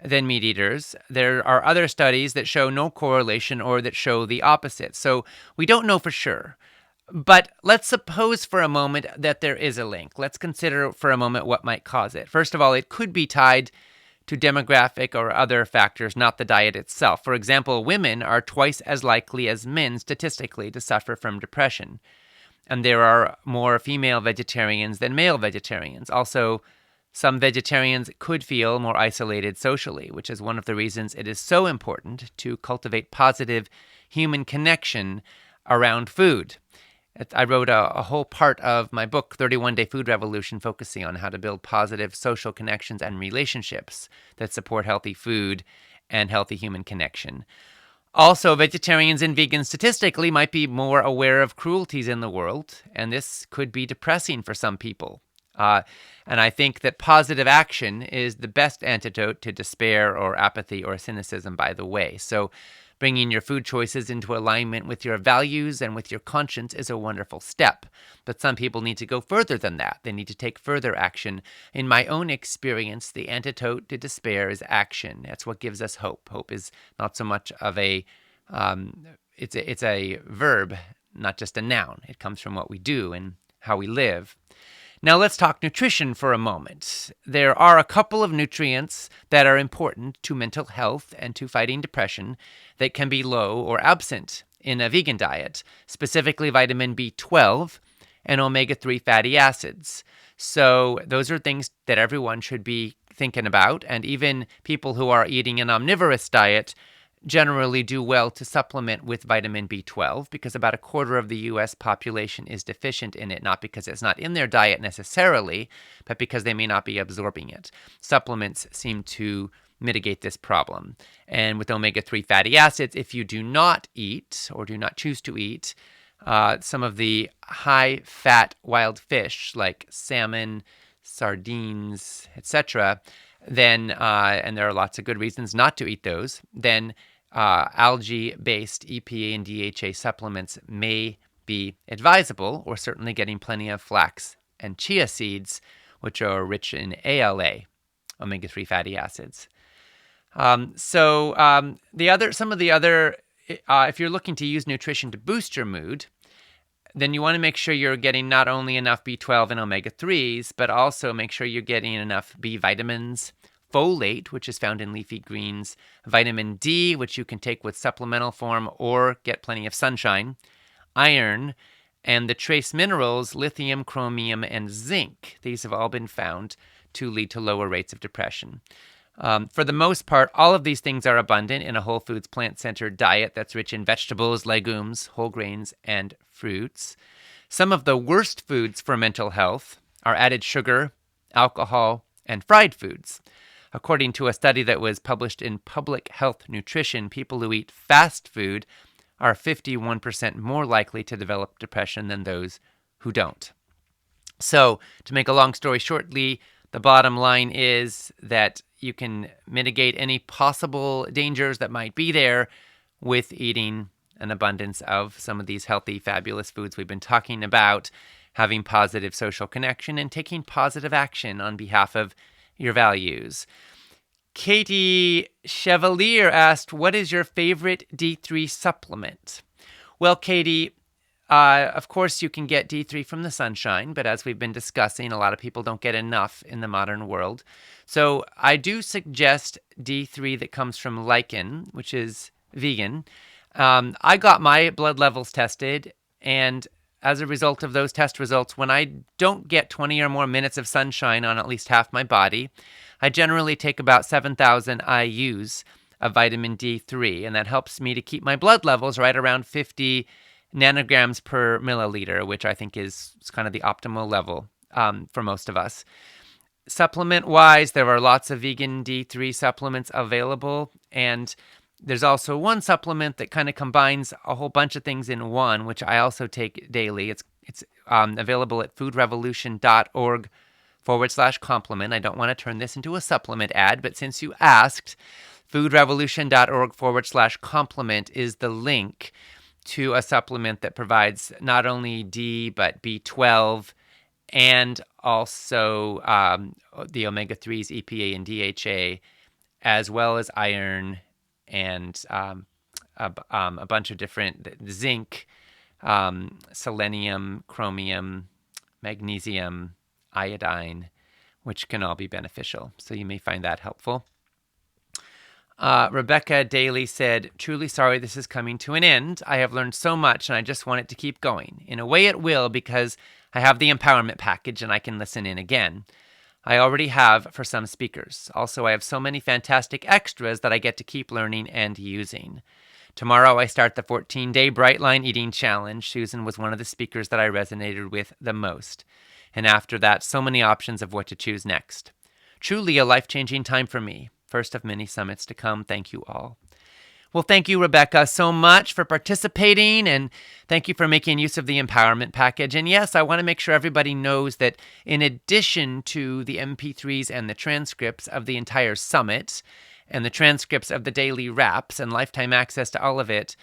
Speaker 1: than meat eaters. There are other studies that show no correlation or that show the opposite. So we don't know for sure. But let's suppose for a moment that there is a link. Let's consider for a moment what might cause it. First of all, it could be tied to demographic or other factors, not the diet itself. For example, women are twice as likely as men statistically to suffer from depression. And there are more female vegetarians than male vegetarians. Also, some vegetarians could feel more isolated socially, which is one of the reasons it is so important to cultivate positive human connection around food. I wrote a whole part of my book, 31 Day Food Revolution, focusing on how to build positive social connections and relationships that support healthy food and healthy human connection. Also, vegetarians and vegans statistically might be more aware of cruelties in the world, and this could be depressing for some people. And I think that positive action is the best antidote to despair or apathy or cynicism, by the way. So Bringing your food choices into alignment with your values and with your conscience is a wonderful step. But some people need to go further than that. They need to take further action. In my own experience, the antidote to despair is action. That's what gives us hope. Hope is not so much of it's a verb, not just a noun. It comes from what we do and how we live. Now let's talk nutrition for a moment. There are a couple of nutrients that are important to mental health and to fighting depression that can be low or absent in a vegan diet, specifically vitamin B12 and omega-3 fatty acids. So those are things that everyone should be thinking about, and even people who are eating an omnivorous diet generally do well to supplement with vitamin B12 because about a quarter of the U.S. population is deficient in it, not because it's not in their diet necessarily, but because they may not be absorbing it. Supplements seem to mitigate this problem. And with omega-3 fatty acids, if you do not eat or do not choose to eat some of the high-fat wild fish like salmon, sardines, etc., then, and there are lots of good reasons not to eat those, then algae-based EPA and DHA supplements may be advisable, or certainly getting plenty of flax and chia seeds, which are rich in ALA, omega-3 fatty acids. If you're looking to use nutrition to boost your mood, then you want to make sure you're getting not only enough B12 and omega-3s, but also make sure you're getting enough B vitamins, folate, which is found in leafy greens, vitamin D, which you can take with supplemental form or get plenty of sunshine, iron, and the trace minerals, lithium, chromium, and zinc. These have all been found to lead to lower rates of depression. For the most part, all of these things are abundant in a whole foods, plant-centered diet that's rich in vegetables, legumes, whole grains, and fruits. Some of the worst foods for mental health are added sugar, alcohol, and fried foods. According to a study that was published in Public Health Nutrition, people who eat fast food are 51% more likely to develop depression than those who don't. So, to make a long story shortly, the bottom line is that you can mitigate any possible dangers that might be there with eating an abundance of some of these healthy, fabulous foods we've been talking about, having positive social connection, and taking positive action on behalf of your values. Katie Chevalier asked, what is your favorite D3 supplement? Well, Katie, of course you can get D3 from the sunshine, but as we've been discussing, a lot of people don't get enough in the modern world. So I do suggest D3 that comes from lichen, which is vegan. I got my blood levels tested, and as a result of those test results, when I don't get 20 or more minutes of sunshine on at least half my body, I generally take about 7,000 IUs of vitamin D3, and that helps me to keep my blood levels right around 50 nanograms per milliliter, which I think is kind of the optimal level for most of us. Supplement-wise, there are lots of vegan D3 supplements available, and there's also one supplement that kind of combines a whole bunch of things in one, which I also take daily. It's available at foodrevolution.org/complement. I don't want to turn this into a supplement ad, but since you asked, foodrevolution.org/complement is the link to a supplement that provides not only D, but B12, and also the omega-3s, EPA and DHA, as well as iron, and a bunch of different zinc, selenium, chromium, magnesium, iodine, which can all be beneficial. So you may find that helpful. Rebecca Daly said, truly sorry this is coming to an end. I have learned so much and I just want it to keep going. In a way it will, because I have the empowerment package and I can listen in again. I already have for some speakers. Also, I have so many fantastic extras that I get to keep learning and using. Tomorrow, I start the 14-day Brightline Eating Challenge. Susan was one of the speakers that I resonated with the most. And after that, so many options of what to choose next. Truly a life-changing time for me. First of many summits to come. Thank you all. Well, thank you, Rebecca, so much for participating, and thank you for making use of the empowerment package. And yes, I want to make sure everybody knows that in addition to the MP3s and the transcripts of the entire summit and the transcripts of the daily wraps and lifetime access to all of it,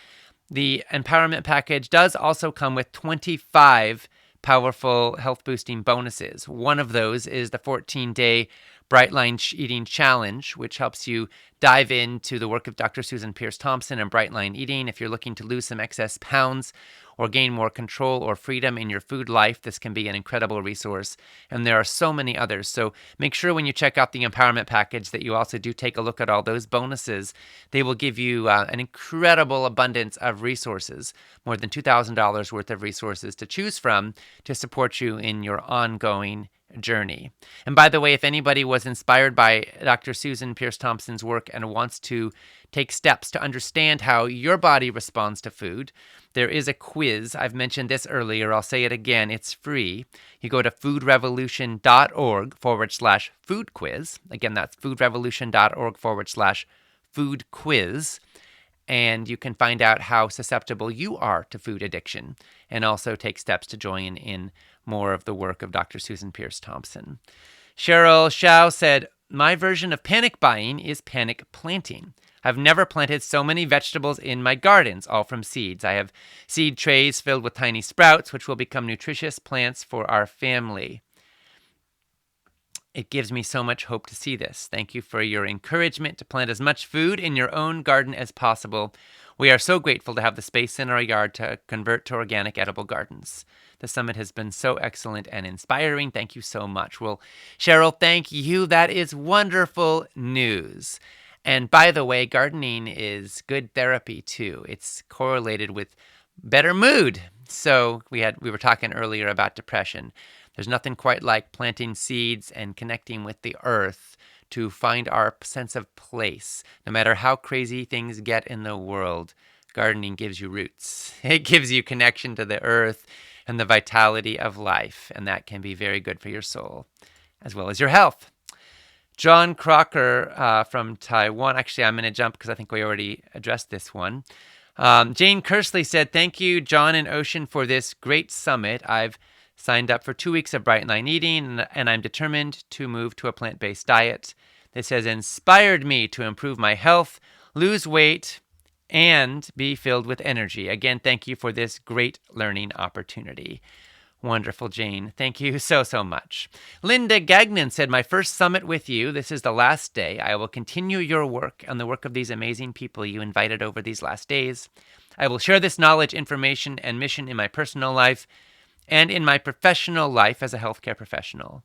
Speaker 1: the empowerment package does also come with 25 powerful health boosting bonuses. One of those is the 14-day Bright Line Eating Challenge, which helps you dive into the work of Dr. Susan Peirce Thompson and Bright Line Eating. If you're looking to lose some excess pounds or gain more control or freedom in your food life, this can be an incredible resource. And there are so many others. So make sure when you check out the empowerment package that you also do take a look at all those bonuses. They will give you an incredible abundance of resources, more than $2,000 worth of resources to choose from to support you in your ongoing journey. And by the way, if anybody was inspired by Dr. Susan Peirce Thompson's work and wants to take steps to understand how your body responds to food, there is a quiz. I've mentioned this earlier. I'll say it again. It's free. You go to foodrevolution.org/food quiz. Again, that's foodrevolution.org/food quiz. And you can find out how susceptible you are to food addiction and also take steps to join in more of the work of Dr. Susan Peirce Thompson. Cheryl Shao said, my version of panic buying is panic planting. I've never planted so many vegetables in my gardens, all from seeds. I have seed trays filled with tiny sprouts, which will become nutritious plants for our family. It gives me so much hope to see this. Thank you for your encouragement to plant as much food in your own garden as possible. We are so grateful to have the space in our yard to convert to organic edible gardens. The summit has been so excellent and inspiring. Thank you so much. Well, Cheryl, thank you. That is wonderful news. And by the way, gardening is good therapy too. It's correlated with better mood. So we were talking earlier about depression. There's nothing quite like planting seeds and connecting with the earth to find our sense of place. No matter how crazy things get in the world, gardening gives you roots. It gives you connection to the earth and the vitality of life, and that can be very good for your soul as well as your health. John Crocker from Taiwan. Actually, I'm going to jump because I think we already addressed this one. Jane Kersley said, thank you, John and Ocean, for this great summit. I've signed up for 2 weeks of Bright Line Eating, and I'm determined to move to a plant-based diet. This has inspired me to improve my health, lose weight, and be filled with energy. Again, thank you for this great learning opportunity. Wonderful, Jane. Thank you so, so much. Linda Gagnon said, my first summit with you. This is the last day. I will continue your work and the work of these amazing people you invited over these last days. I will share this knowledge, information, and mission in my personal life and in my professional life as a healthcare professional.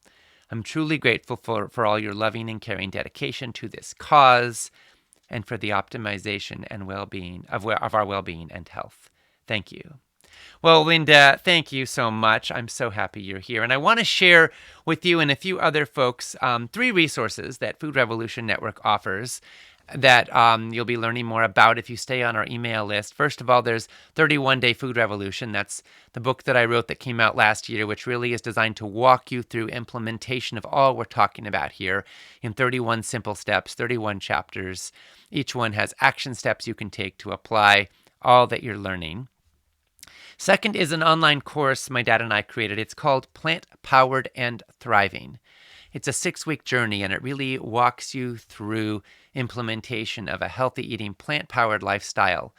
Speaker 1: I'm truly grateful for all your loving and caring dedication to this cause and for the optimization and well-being of our well-being and health. Thank you. Well, Linda, thank you so much. I'm so happy you're here. And I want to share with you and a few other folks 3 resources that Food Revolution Network offers that you'll be learning more about if you stay on our email list. First of all, there's 31 Day Food Revolution. That's the book that I wrote that came out last year, which really is designed to walk you through implementation of all we're talking about here in 31 simple steps, 31 chapters. Each one has action steps you can take to apply all that you're learning. Second is an online course my dad and I created. It's called Plant Powered and Thriving. It's a 6-week journey, and it really walks you through implementation of a healthy eating, plant-powered lifestyle.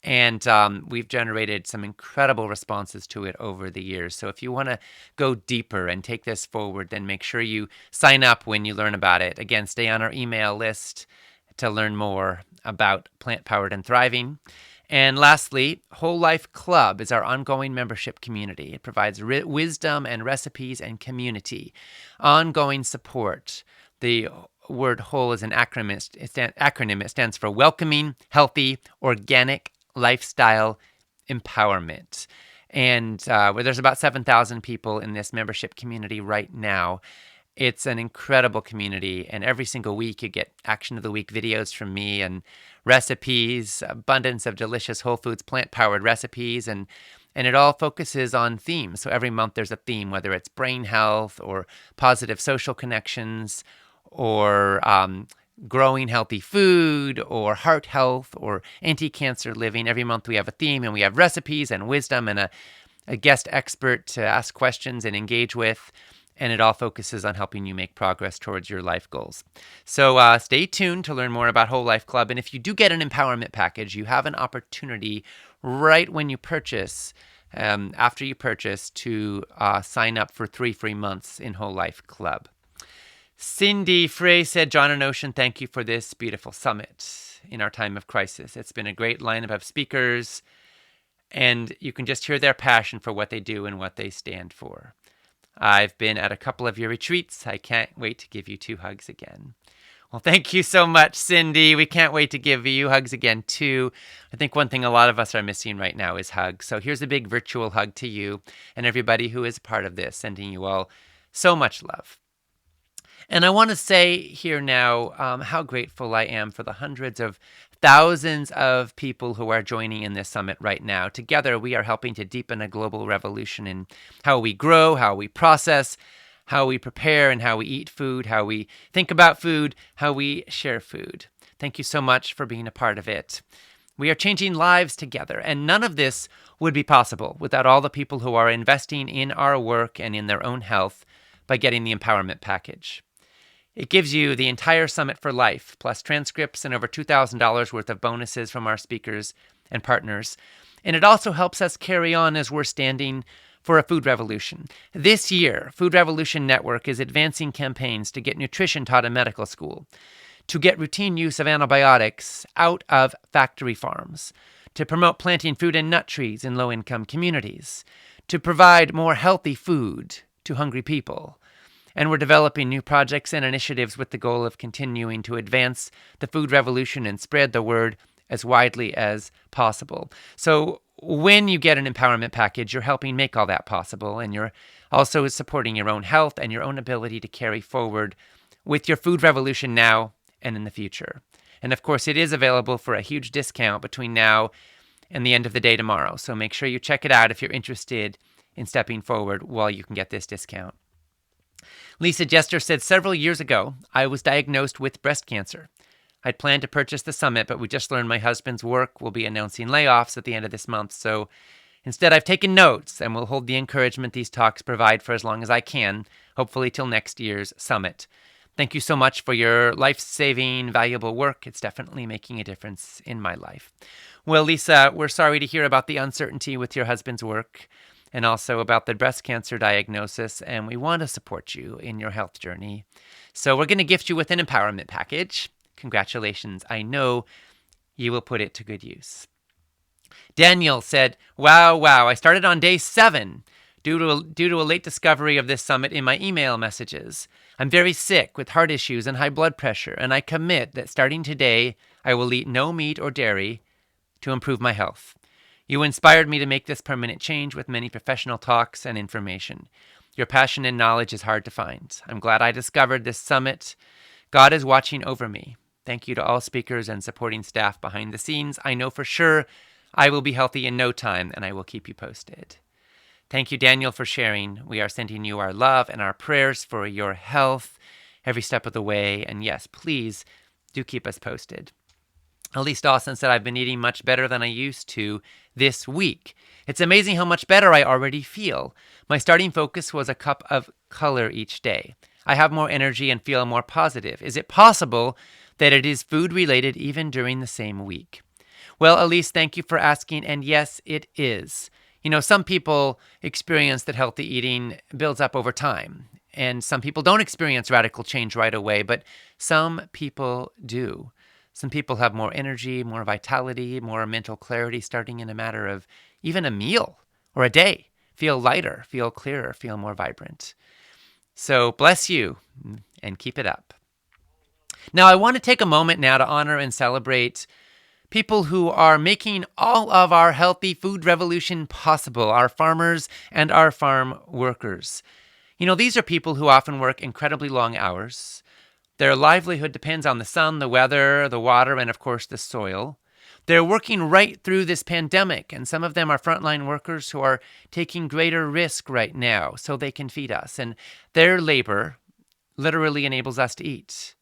Speaker 1: And we've generated some incredible responses to it over the years. So if you want to go deeper and take this forward, then make sure you sign up when you learn about it. Again, stay on our email list to learn more about Plant-Powered and Thriving. And lastly, Whole Life Club is our ongoing membership community. It provides wisdom and recipes and community, ongoing support. The word WHOLE is an acronym. It stands for Welcoming, Healthy, Organic Lifestyle Empowerment. And where there's about 7,000 people in this membership community right now. It's an incredible community, and every single week you get Action of the Week videos from me and recipes, abundance of delicious whole foods, plant-powered recipes, and it all focuses on themes. So every month there's a theme, whether it's brain health or positive social connections or growing healthy food or heart health or anti-cancer living. Every month we have a theme, and we have recipes and wisdom and a guest expert to ask questions and engage with. and it all focuses on helping you make progress towards your life goals. So stay tuned to learn more about Whole Life Club. And if you do get an empowerment package, you have an opportunity right when you purchase, after you purchase, to sign up for 3 free months in Whole Life Club. Cindy Frey said, John and Ocean, thank you for this beautiful summit in our time of crisis. It's been a great lineup of speakers, and you can just hear their passion for what they do and what they stand for. I've been at a couple of your retreats. I can't wait to give you 2 hugs again. Well, thank you so much, Cindy. We can't wait to give you hugs again, too. I think one thing a lot of us are missing right now is hugs. So here's a big virtual hug to you and everybody who is part of this, sending you all so much love. And I want to say here now how grateful I am for the hundreds of thousands of people who are joining in this summit right now. Together, we are helping to deepen a global revolution in how we grow, how we process, how we prepare, and how we eat food, how we think about food, how we share food. Thank you so much for being a part of it. We are changing lives together, and none of this would be possible without all the people who are investing in our work and in their own health by getting the empowerment package. It gives you the entire summit for life, plus transcripts and over $2,000 worth of bonuses from our speakers and partners. And it also helps us carry on as we're standing for a food revolution. This year, Food Revolution Network is advancing campaigns to get nutrition taught in medical school, to get routine use of antibiotics out of factory farms, to promote planting fruit and nut trees in low-income communities, to provide more healthy food to hungry people. And we're developing new projects and initiatives with the goal of continuing to advance the food revolution and spread the word as widely as possible. So when you get an empowerment package, you're helping make all that possible, and you're also supporting your own health and your own ability to carry forward with your food revolution now and in the future. And of course, it is available for a huge discount between now and the end of the day tomorrow. So make sure you check it out if you're interested in stepping forward while you can get this discount. Lisa Jester said, several years ago, I was diagnosed with breast cancer. I'd planned to purchase the summit, but we just learned my husband's work will be announcing layoffs at the end of this month. So instead, I've taken notes and will hold the encouragement these talks provide for as long as I can, hopefully till next year's summit. Thank you so much for your life-saving, valuable work. It's definitely making a difference in my life. Well, Lisa, we're sorry to hear about the uncertainty with your husband's work, and also about the breast cancer diagnosis, and we want to support you in your health journey. So we're going to gift you with an empowerment package. Congratulations. I know you will put it to good use. Daniel said, wow, I started on day 7 due to a late discovery of this summit in my email messages. I'm very sick with heart issues and high blood pressure, and I commit that starting today, I will eat no meat or dairy to improve my health. You inspired me to make this permanent change with many professional talks and information. Your passion and knowledge is hard to find. I'm glad I discovered this summit. God is watching over me. Thank you to all speakers and supporting staff behind the scenes. I know for sure I will be healthy in no time, and I will keep you posted. Thank you, Daniel, for sharing. We are sending you our love and our prayers for your health every step of the way. And yes, please do keep us posted. Elise Dawson said, I've been eating much better than I used to this week. It's amazing how much better I already feel. My starting focus was a cup of color each day. I have more energy and feel more positive. Is it possible that it is food related even during the same week? Well, Elise, thank you for asking. And yes, it is. You know, some people experience that healthy eating builds up over time. And some people don't experience radical change right away, but some people do. Some people have more energy, more vitality, more mental clarity starting in a matter of even a meal or a day. Feel lighter, feel clearer, feel more vibrant. So bless you and keep it up. Now, I want to take a moment now to honor and celebrate people who are making all of our healthy food revolution possible, our farmers and our farm workers. You know, these are people who often work incredibly long hours. Their livelihood depends on the sun, the weather, the water, and of course the soil. They're working right through this pandemic, and some of them are frontline workers who are taking greater risk right now so they can feed us. And their labor literally enables us to eat.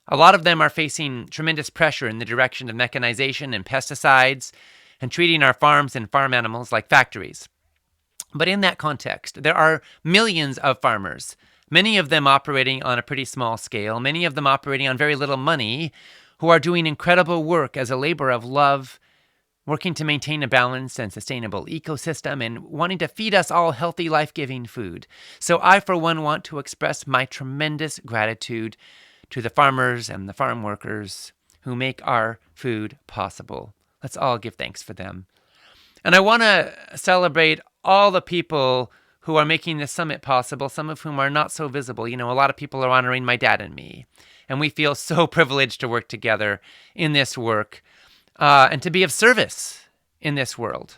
Speaker 1: A lot of them are facing tremendous pressure in the direction of mechanization and pesticides and treating our farms and farm animals like factories. But in that context, there are millions of farmers many of them operating on a pretty small scale, many of them operating on very little money, who are doing incredible work as a labor of love, working to maintain a balanced and sustainable ecosystem and wanting to feed us all healthy, life-giving food. So I, for one, want to express my tremendous gratitude to the farmers and the farm workers who make our food possible. Let's all give thanks for them. And I want to celebrate all the people who are making this summit possible, some of whom are not so visible. You know, a lot of people are honoring my dad and me, and we feel so privileged to work together in this work and to be of service in this world.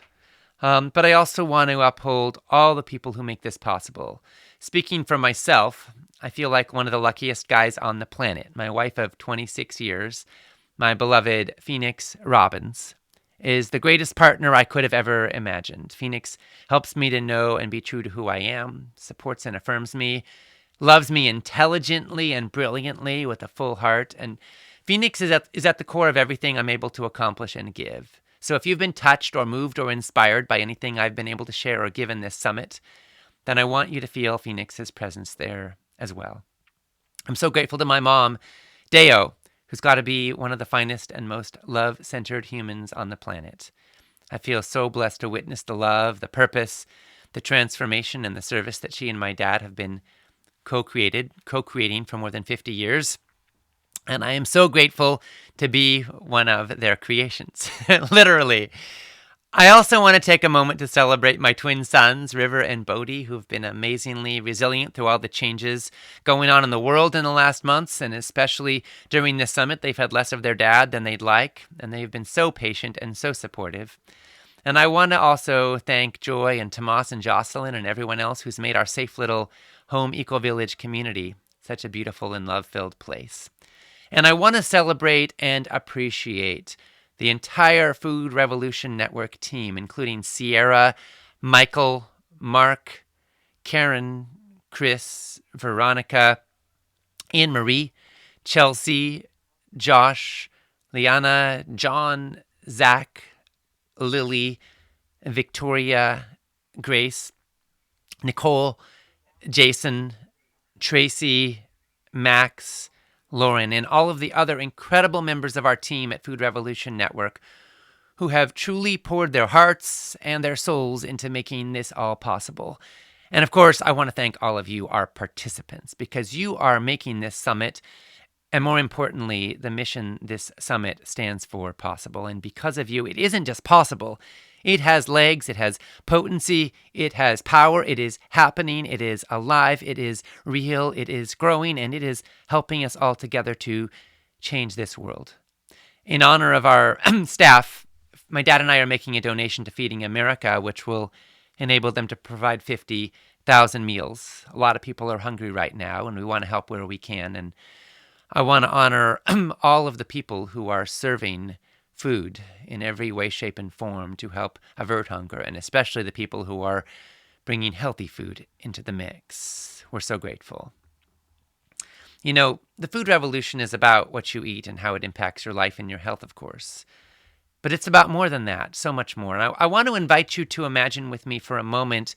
Speaker 1: But I also want to uphold all the people who make this possible. Speaking for myself, I feel like one of the luckiest guys on the planet. My wife of 26 years, my beloved Phoenix Robbins, is the greatest partner I could have ever imagined. Phoenix helps me to know and be true to who I am, supports and affirms me, loves me intelligently and brilliantly with a full heart, and Phoenix is at the core of everything I'm able to accomplish and give. So if you've been touched or moved or inspired by anything I've been able to share or give in this summit, then I want you to feel Phoenix's presence there as well. I'm so grateful to my mom, Deo, who's got to be one of the finest and most love-centered humans on the planet. I feel so blessed to witness the love, the purpose, the transformation, and the service that she and my dad have been co-creating for more than 50 years. And I am so grateful to be one of their creations, literally. I also want to take a moment to celebrate my twin sons, River and Bodhi, who've been amazingly resilient through all the changes going on in the world in the last months, and especially during this summit. They've had less of their dad than they'd like, and they've been so patient and so supportive. And I want to also thank Joy and Tomas and Jocelyn and everyone else who's made our safe little home eco-village community such a beautiful and love-filled place. And I want to celebrate and appreciate the entire Food Revolution Network team, including Sierra, Michael, Mark, Karen, Chris, Veronica, Anne-Marie, Chelsea, Josh, Liana, John, Zach, Lily, Victoria, Grace, Nicole, Jason, Tracy, Max, Lauren, and all of the other incredible members of our team at Food Revolution Network who have truly poured their hearts and their souls into making this all possible. And of course, I want to thank all of you, our participants, because you are making this summit, and more importantly, the mission this summit stands for, possible. And because of you, it isn't just possible. It has legs, it has potency, it has power, it is happening, it is alive, it is real, it is growing, and it is helping us all together to change this world. In honor of our staff, my dad and I are making a donation to Feeding America, which will enable them to provide 50,000 meals. A lot of people are hungry right now, and we want to help where we can. And I want to honor all of the people who are serving food in every way, shape, and form to help avert hunger, and especially the people who are bringing healthy food into the mix. We're so grateful. You know, the food revolution is about what you eat and how it impacts your life and your health, of course. But it's about more than that, so much more. And I want to invite you to imagine with me for a moment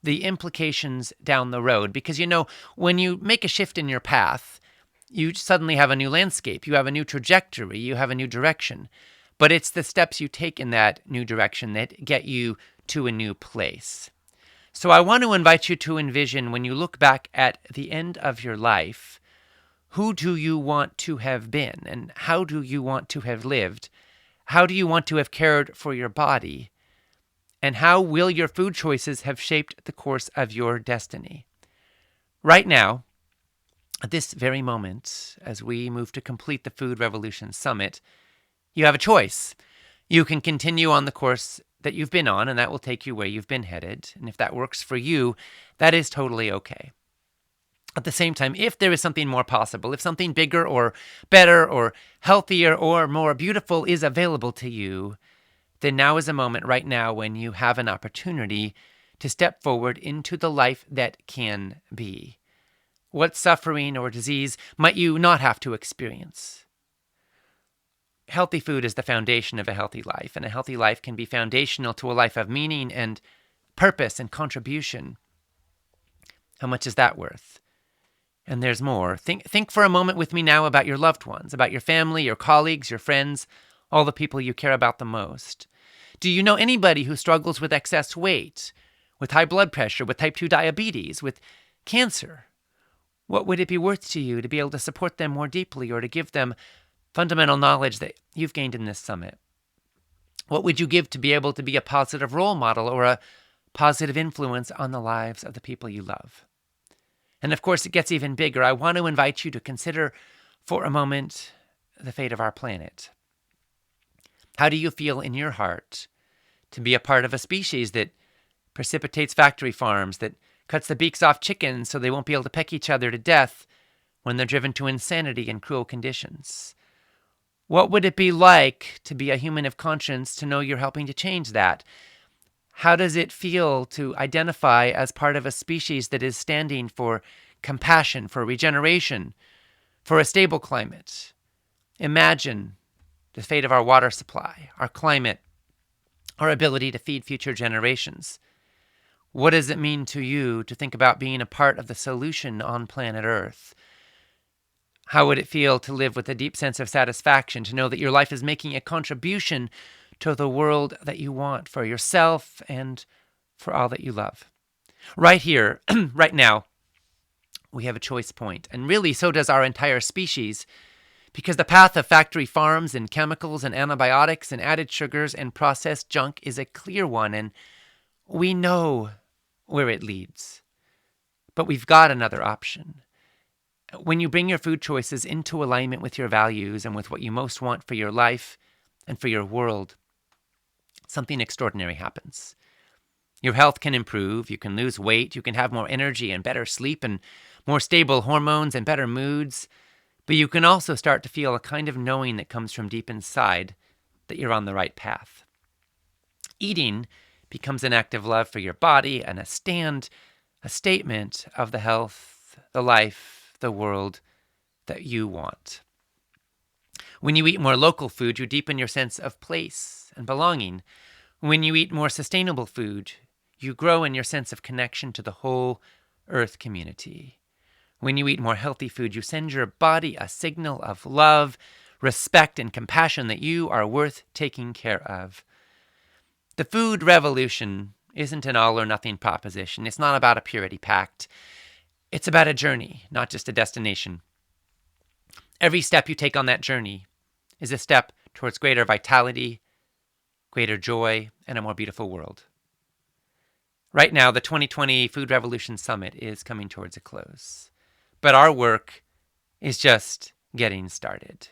Speaker 1: the implications down the road, because, you know, when you make a shift in your path, you suddenly have a new landscape, you have a new trajectory, you have a new direction. But it's the steps you take in that new direction that get you to a new place. So I want to invite you to envision, when you look back at the end of your life, who do you want to have been, and how do you want to have lived? How do you want to have cared for your body? And how will your food choices have shaped the course of your destiny? Right now, at this very moment, as we move to complete the Food Revolution Summit, you have a choice. You can continue on the course that you've been on, and that will take you where you've been headed. And if that works for you, that is totally okay. At the same time, if there is something more possible, if something bigger or better or healthier or more beautiful is available to you, then now is a moment right now when you have an opportunity to step forward into the life that can be. What suffering or disease might you not have to experience? Healthy food is the foundation of a healthy life, and a healthy life can be foundational to a life of meaning and purpose and contribution. How much is that worth? And there's more. Think for a moment with me now about your loved ones, about your family, your colleagues, your friends, all the people you care about the most. Do you know anybody who struggles with excess weight, with high blood pressure, with type 2 diabetes, with cancer? What would it be worth to you to be able to support them more deeply or to give them fundamental knowledge that you've gained in this summit? What would you give to be able to be a positive role model or a positive influence on the lives of the people you love? And of course, it gets even bigger. I want to invite you to consider for a moment the fate of our planet. How do you feel in your heart to be a part of a species that precipitates factory farms, that cuts the beaks off chickens so they won't be able to peck each other to death when they're driven to insanity in cruel conditions? What would it be like to be a human of conscience, to know you're helping to change that? How does it feel to identify as part of a species that is standing for compassion, for regeneration, for a stable climate? Imagine the fate of our water supply, our climate, our ability to feed future generations. What does it mean to you to think about being a part of the solution on planet Earth? How would it feel to live with a deep sense of satisfaction, to know that your life is making a contribution to the world that you want for yourself and for all that you love? Right here, right now, we have a choice point, and really so does our entire species, because the path of factory farms and chemicals and antibiotics and added sugars and processed junk is a clear one, and we know where it leads. But we've got another option. When you bring your food choices into alignment with your values and with what you most want for your life and for your world, something extraordinary happens. Your health can improve, you can lose weight, you can have more energy and better sleep and more stable hormones and better moods, but you can also start to feel a kind of knowing that comes from deep inside that you're on the right path. Eating becomes an act of love for your body and a statement of the health, the life, the world that you want. When you eat more local food, you deepen your sense of place and belonging. When you eat more sustainable food, you grow in your sense of connection to the whole Earth community. When you eat more healthy food, you send your body a signal of love, respect, and compassion that you are worth taking care of. The food revolution isn't an all-or-nothing proposition. It's not about a purity pact. It's about a journey, not just a destination. Every step you take on that journey is a step towards greater vitality, greater joy, and a more beautiful world. Right now, the 2020 Food Revolution Summit is coming towards a close. But our work is just getting started.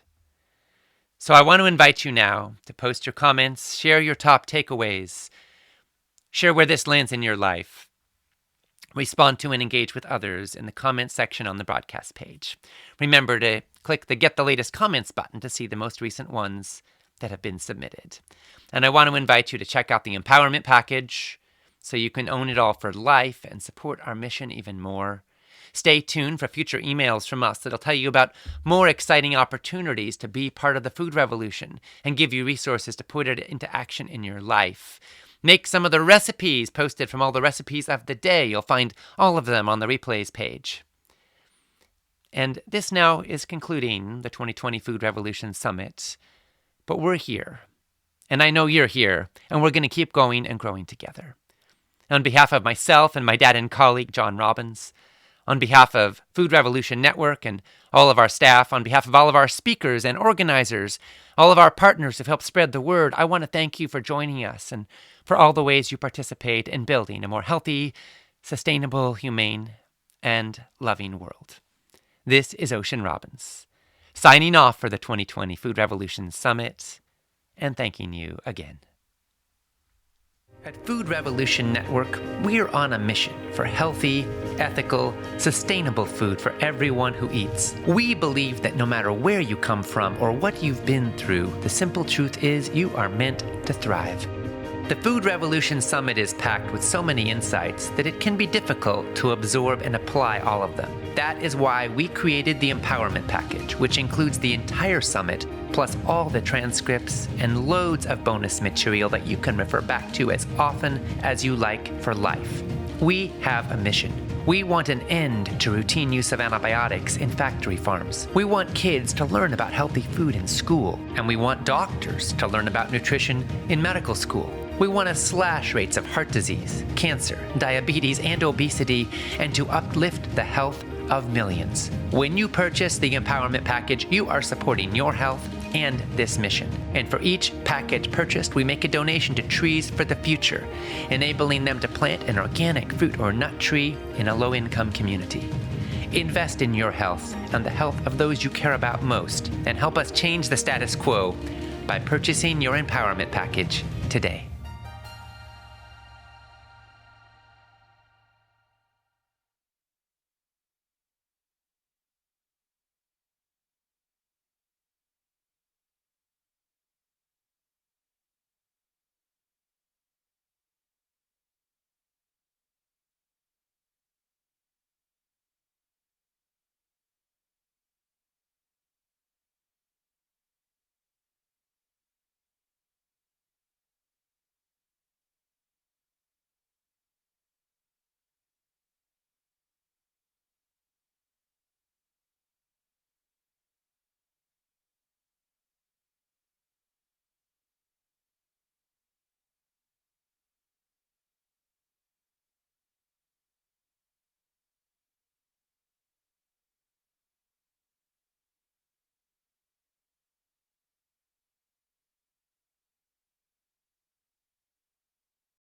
Speaker 1: So I want to invite you now to post your comments, share your top takeaways, share where this lands in your life, respond to and engage with others in the comments section on the broadcast page. Remember to click the Get the Latest Comments button to see the most recent ones that have been submitted. And I want to invite you to check out the Empowerment Package so you can own it all for life and support our mission even more. Stay tuned for future emails from us that'll tell you about more exciting opportunities to be part of the food revolution and give you resources to put it into action in your life. Make some of the recipes posted from all the recipes of the day. You'll find all of them on the replays page. And this now is concluding the 2020 Food Revolution Summit. But we're here, and I know you're here, and we're going to keep going and growing together. On behalf of myself and my dad and colleague, John Robbins, on behalf of Food Revolution Network and all of our staff, on behalf of all of our speakers and organizers, all of our partners who've helped spread the word, I want to thank you for joining us and for all the ways you participate in building a more healthy, sustainable, humane, and loving world. This is Ocean Robbins, signing off for the 2020 Food Revolution Summit, and thanking you again. At Food Revolution Network, we're on a mission for healthy, ethical, sustainable food for everyone who eats. We believe that no matter where you come from or what you've been through, the simple truth is you are meant to thrive. The Food Revolution Summit is packed with so many insights that it can be difficult to absorb and apply all of them. That is why we created the Empowerment Package, which includes the entire summit, plus all the transcripts and loads of bonus material that you can refer back to as often as you like for life. We have a mission. We want an end to routine use of antibiotics in factory farms. We want kids to learn about healthy food in school. And we want doctors to learn about nutrition in medical school. We want to slash rates of heart disease, cancer, diabetes, and obesity, and to uplift the health of millions. When you purchase the Empowerment Package, you are supporting your health and this mission. And for each package purchased, we make a donation to Trees for the Future, enabling them to plant an organic fruit or nut tree in a low-income community. Invest in your health and the health of those you care about most, and help us change the status quo by purchasing your Empowerment Package today.